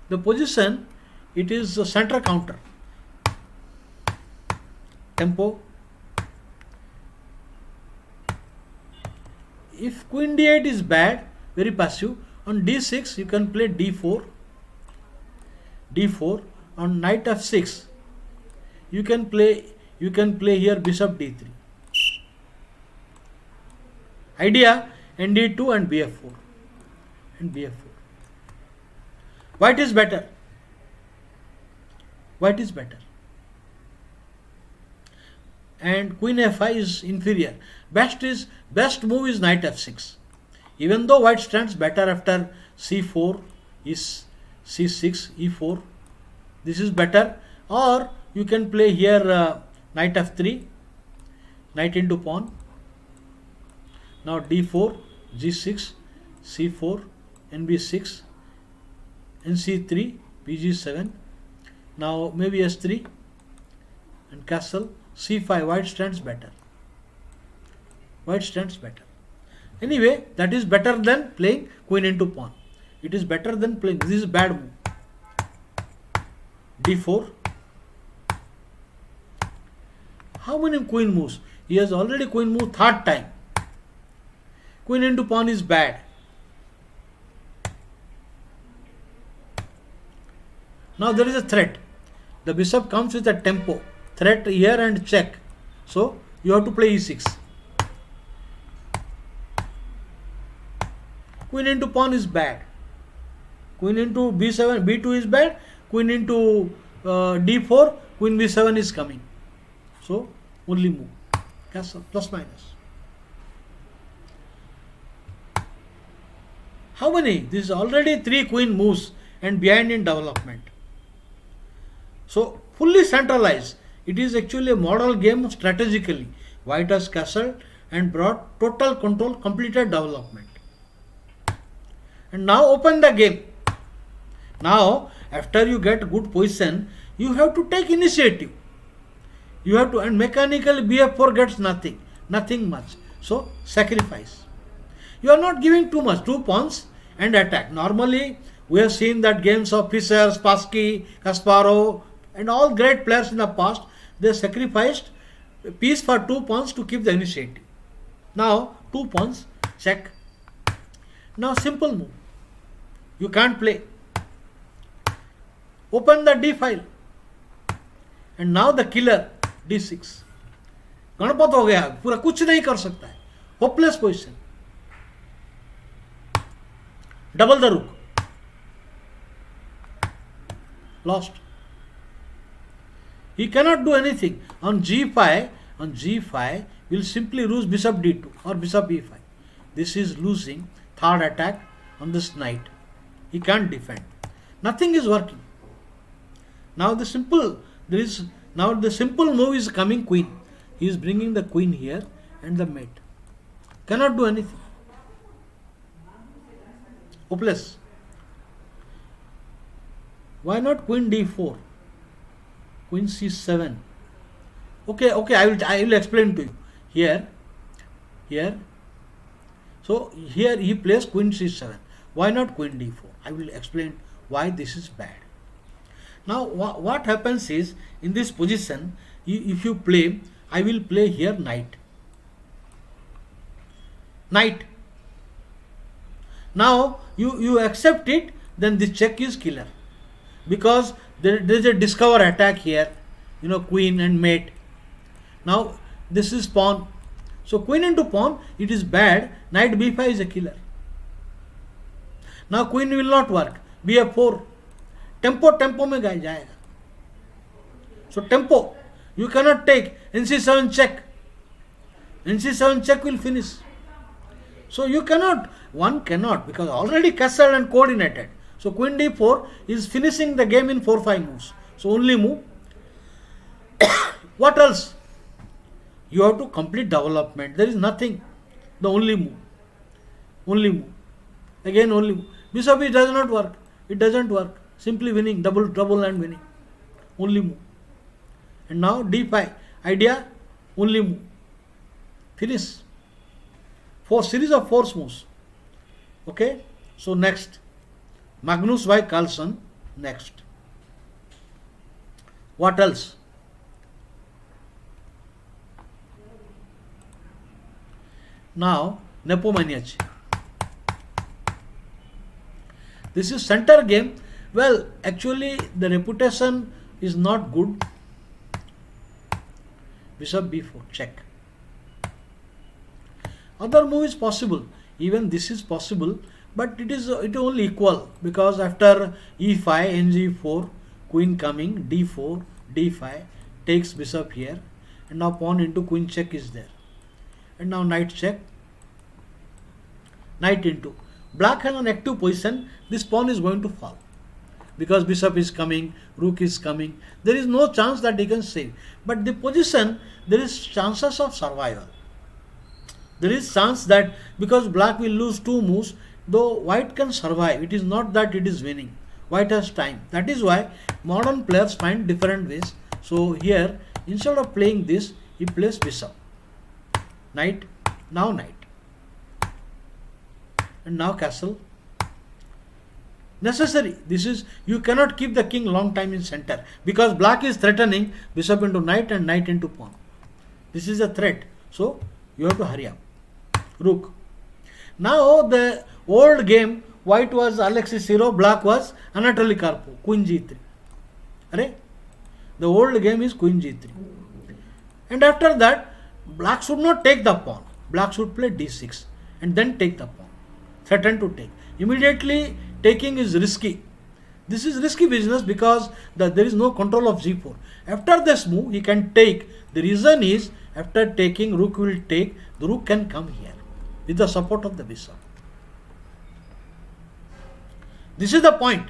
S1: The position, it is a center counter. Tempo. If queen d8 is bad, very passive, on d6 you can play d4. D4. On knight f6 you can play here bishop d3. Idea nd2 and bf4 and bf4. White is better. White is better. And queen f5 is inferior. Best move is knight f6. Even though white stands better after c4 is c6, e4. This is better. Or you can play here knight f3, knight into pawn. Now d4, g6, c4, nb6, nc3, pg7. Now maybe s3 and castle, c5. White stands better. White stands better. Anyway, that is better than playing queen into pawn. It is better than playing. This is bad move. d4. How many queen moves? He has already queen moved third time. Queen into pawn is bad. Now there is a threat. The bishop comes with a tempo. Threat here and check. So you have to play e6. Queen into pawn is bad. Queen into b7, b2 is bad. Queen into d4, queen b7 is coming. So only move. Castle, plus minus. How many? This is already 3 queen moves and behind in development. So fully centralized. It is actually a model game strategically. White has castled and brought total control, completed development. And now open the game. Now after you get good position, you have to take initiative. You have to, and mechanically bf4 gets nothing much. So sacrifice. You are not giving too much, 2 pawns and attack. Normally we have seen that games of Fischer, Spassky, Kasparov and all great players in the past, they sacrificed a piece for 2 pawns to keep the initiative. Now 2 pawns, check. Now simple move. You can't play. Open the d file. And now the killer d6. Ganpat हो गया, पूरा कुछ नहीं कर सकता है. Hopeless position. Double the rook. Lost. He cannot do anything. On g5, will simply lose bishop d2 or bishop e5. This is losing third attack on this knight. He can't defend. Nothing is working. Now the simple move is coming queen. He is bringing the queen here and the mate. Cannot do anything. Hopeless. Why not queen d4? Queen c7. Okay, I will explain to you. Here. So here he plays queen c7. Why not queen d4? I will explain why this is bad. Now what happens is, in this position, if you play, I will play here knight. Now you accept it, then this check is killer, because there is a discover attack here, queen and mate. Now this is pawn, so queen into pawn, it is bad. Knight b5 is a killer. Now queen will not work, bf4, tempo में जाएगा. So tempo, you cannot take. nc7 check. nc7 check will finish. So one cannot, because already castled and coordinated. So queen d4 is finishing the game in 4-5 moves. So only move. What else? You have to complete development. There is nothing. The only move. Again only move. Bishop it does not work. It doesn't work. Simply winning, double and winning. Only move. And now d5. Idea, only move. Finish. Series of 4 moves. Okay. So next, Magnus Y. Carlsen. Next. What else? Now Nepomniachtchi. This is center game. Well, actually the reputation is not good. Bishop b4 check. Other move is possible. Even this is possible, but it only equal, because after e5, ng4, queen coming, d4, d5 takes bishop here, and now pawn into queen check is there, and now knight check, knight into. Black has an active position. This pawn is going to fall, because bishop is coming, rook is coming. There is no chance that he can save. But the position, there is chances of survival. There is chance that, because black will lose 2 moves, though white can survive. It is not that it is winning. White has time. That is why modern players find different ways. So here, instead of playing this, he plays bishop. Knight, now knight. And now castle. Necessary. This is, you cannot keep the king long time in center, because black is threatening bishop into knight and knight into pawn. This is a threat. So you have to hurry up. Rook. Now the old game, white was Alexis Sirov, black was Anatoly Karpov, queen g3. Array? The old game is queen g3. And after that, black should not take the pawn. Black should play d6 and then take the pawn. Threaten to take. Immediately taking is risky. This is risky business, because there is no control of g4. After this move, he can take. The reason is, after taking, rook will take. The rook can come here with the support of the bishop. This is the point.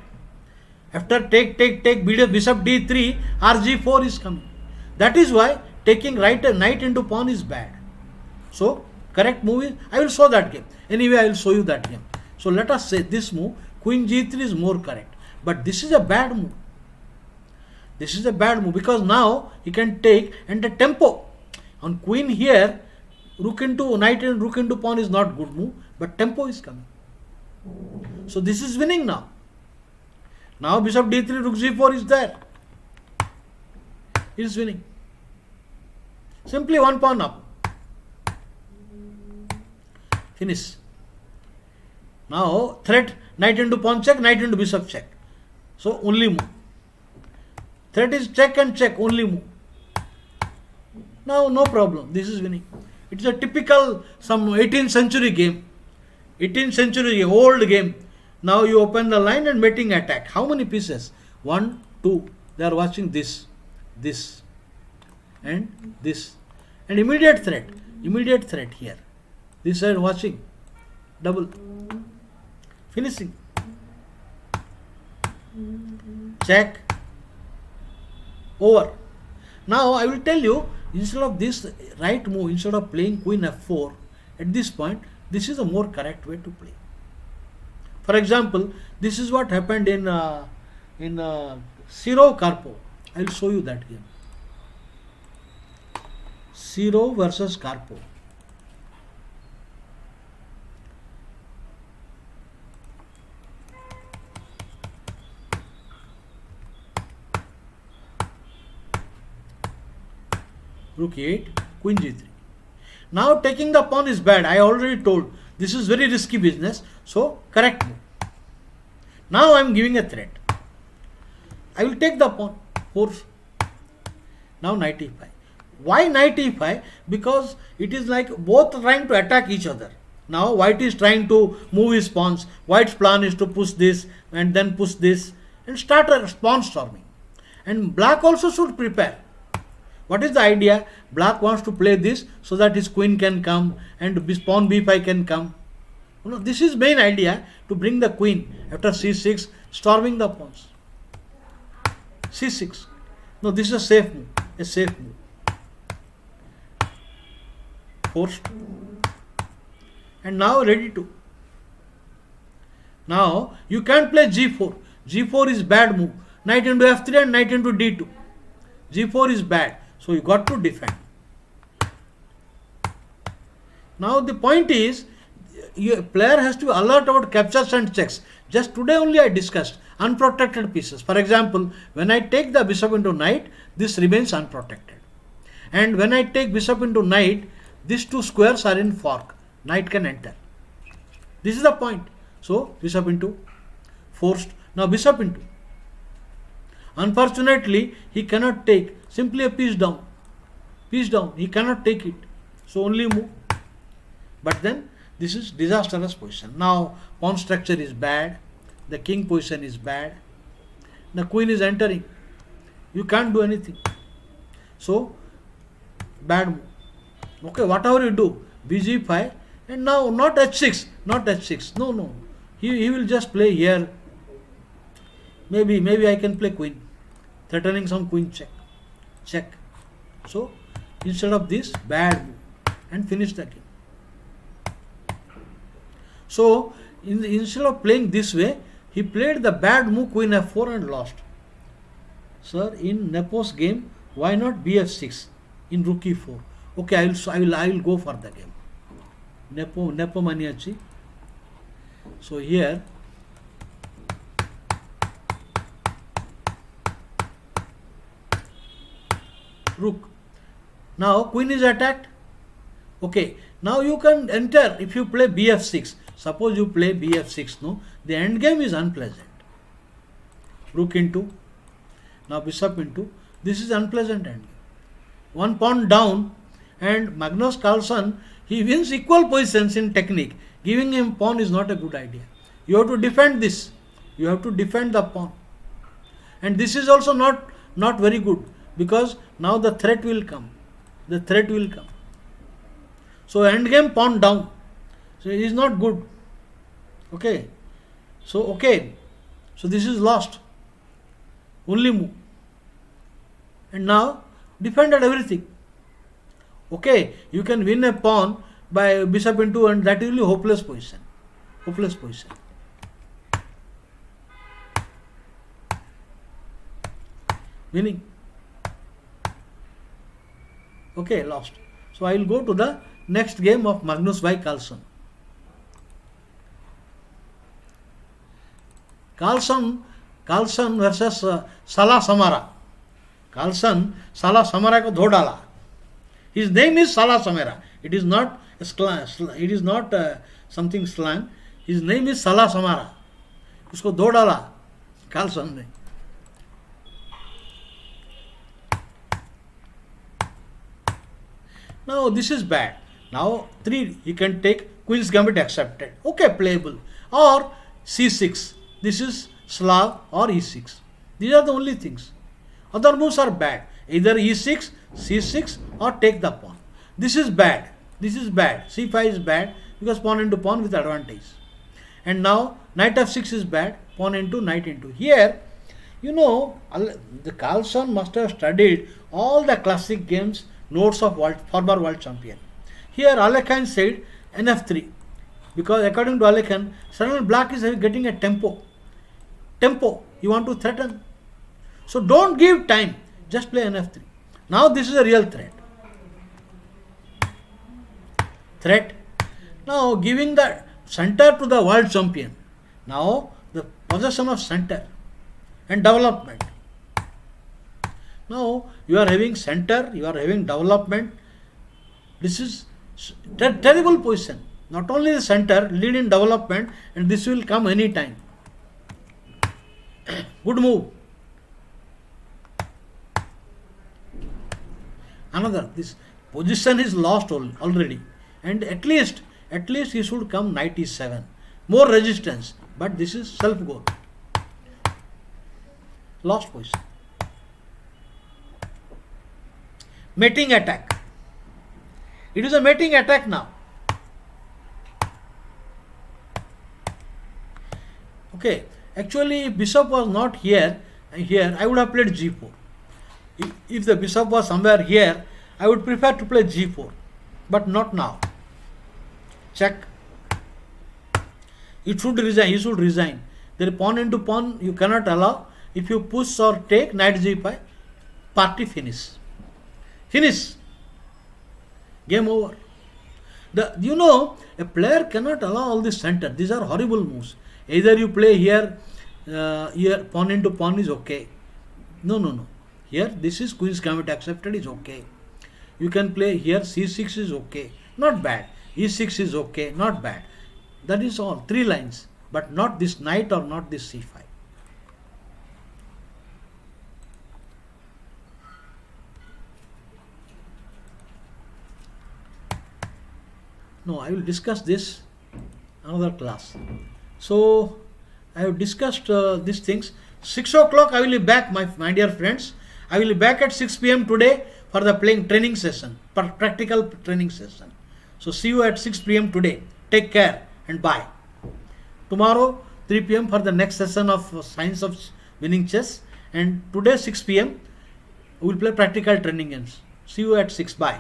S1: After take, bishop d3, rg4 is coming. That is why taking knight into pawn is bad. So correct move is, I will show that game. Anyway, I will show you that game. So let us say this move, queen g3 is more correct. But this is a bad move. This is a bad move, because now he can take, and the tempo on queen here, rook into knight and rook into pawn is not good move, but tempo is coming. So this is winning now. Now bishop d3, rook g4 is there. It is winning. Simply one pawn up. Finish. Now threat, knight into pawn check, knight into bishop check. So only move. Threat is check and check, only move. Now no problem, this is winning. It is a typical some 18th century game. 18th century old game. Now you open the line and mating attack. How many pieces? 1, 2. They are watching this, and this. And immediate threat here. This side watching. Double. Finishing. check, over. Now I will tell you, instead of this right move, instead of playing queen f4 at this point, this is a more correct way to play. For example, this is what happened in Sirov Karpov. I will show you that game. Sirov versus Karpov. Rook e8, queen g3. Now taking the pawn is bad. I already told this is very risky business. So correct move. Now I am giving a threat. I will take the pawn. Force. Now knight e5. Why knight e5? Because it is like both trying to attack each other. Now white is trying to move his pawns. White's plan is to push this and then push this and start a pawn storming. And black also should prepare. What is the idea? Black wants to play this so that his queen can come and his pawn b5 can come. You know, this is main idea, to bring the queen after c6, storming the pawns. c6. No, this is a safe move. A safe move. Forced. And now ready to. Now you can't play g4. g4 is bad move. Knight into f3 and knight into d2. g4 is bad. So you got to defend. Now the point is, your player has to be alert about captures and checks. Just today only I discussed unprotected pieces. For example, when I take the bishop into knight, this remains unprotected. And when I take bishop into knight, these two squares are in fork. Knight can enter. This is the point. So bishop into, forced. Now bishop into. Unfortunately, he cannot take. Simply a piece down. Piece down. He cannot take it. So only move. But then this is disastrous position. Now pawn structure is bad. The king position is bad. The queen is entering. You can't do anything. So bad move. Okay, whatever you do, bg5, and now not h6. Not h6. No. He will just play here. Maybe I can play queen. Threatening some queen check. Check. So instead of this, bad move, and finish the game. So instead of playing this way, he played the bad move queen f4 and lost. Sir, in Nepo's game, why not bf6 in rook e4? Okay, I will go for the game. Nepo Maniachi. So here rook. Now queen is attacked. Okay, now you can enter if you play bf6. Suppose you play bf6, no? The end game is unpleasant. Rook into. Now bishop into. This is unpleasant end game. One pawn down, and Magnus Carlsen, he wins equal positions in technique. Giving him pawn is not a good idea. You have to defend this. You have to defend the pawn. And this is also not very good, because now the threat will come. The threat will come. So endgame pawn down. So it is not good. Okay. So this is lost. Only move. And now defended everything. Okay. You can win a pawn by bishop into, and that will be hopeless position. Hopeless position. Winning. Okay, lost. So I will go to the next game of Magnus by Carlsen. Carlsen versus Salah Samara. Carlsen Salah Samara को धो डाला. His name is Salah Samara. It is not something slang. His name is Salah Samara. उसको धो डाला Carlsen ने. Now this is bad. Now 3, he can take Queen's Gambit accepted. Okay, playable. Or c6. This is Slav or e6. These are the only things. Other moves are bad. Either e6, c6 or take the pawn. This is bad. This is bad. c5 is bad because pawn into pawn with advantage. And now knight f6 is bad. pawn into, knight into. Here, you know, the Carlson must have studied all the classic games, notes of former world champion. Here, Alekhine said nf3, because according to Alekhine, suddenly black is getting a tempo. Tempo, you want to threaten. So don't give time, just play nf3. Now this is a real threat. Now giving the center to the world champion. Now the possession of center and development. Now you are having center, you are having development. This is terrible position. Not only the center, lead in development, and this will come any time. Good move. Another, this position is lost already, and at least he should come knight e7. More resistance, but this is self goal. Lost position. Mating attack. It is a mating attack now. Okay, actually if bishop was not here, I would have played g4. If the bishop was somewhere here, I would prefer to play g4, but not now. Check. He should resign. There pawn into pawn you cannot allow. If you push or take, knight g5, party finish. Game over. A player cannot allow all this center. These are horrible moves. Either you play here pawn into pawn is okay. No. Here this is queen's gambit accepted is okay. You can play here c6 is okay. Not bad. e6 is okay. Not bad. That is all. 3 lines. But not this knight or not this c5. No, I will discuss this another class. So I have discussed these things. 6 o'clock I will be back, my dear friends. I will be back at 6 p.m. today for the training session, practical training session. So see you at 6 p.m. today. Take care and bye. Tomorrow 3 p.m. for the next session of Science of Winning Chess. And today 6 p.m. we will play practical training games. See you at 6. Bye.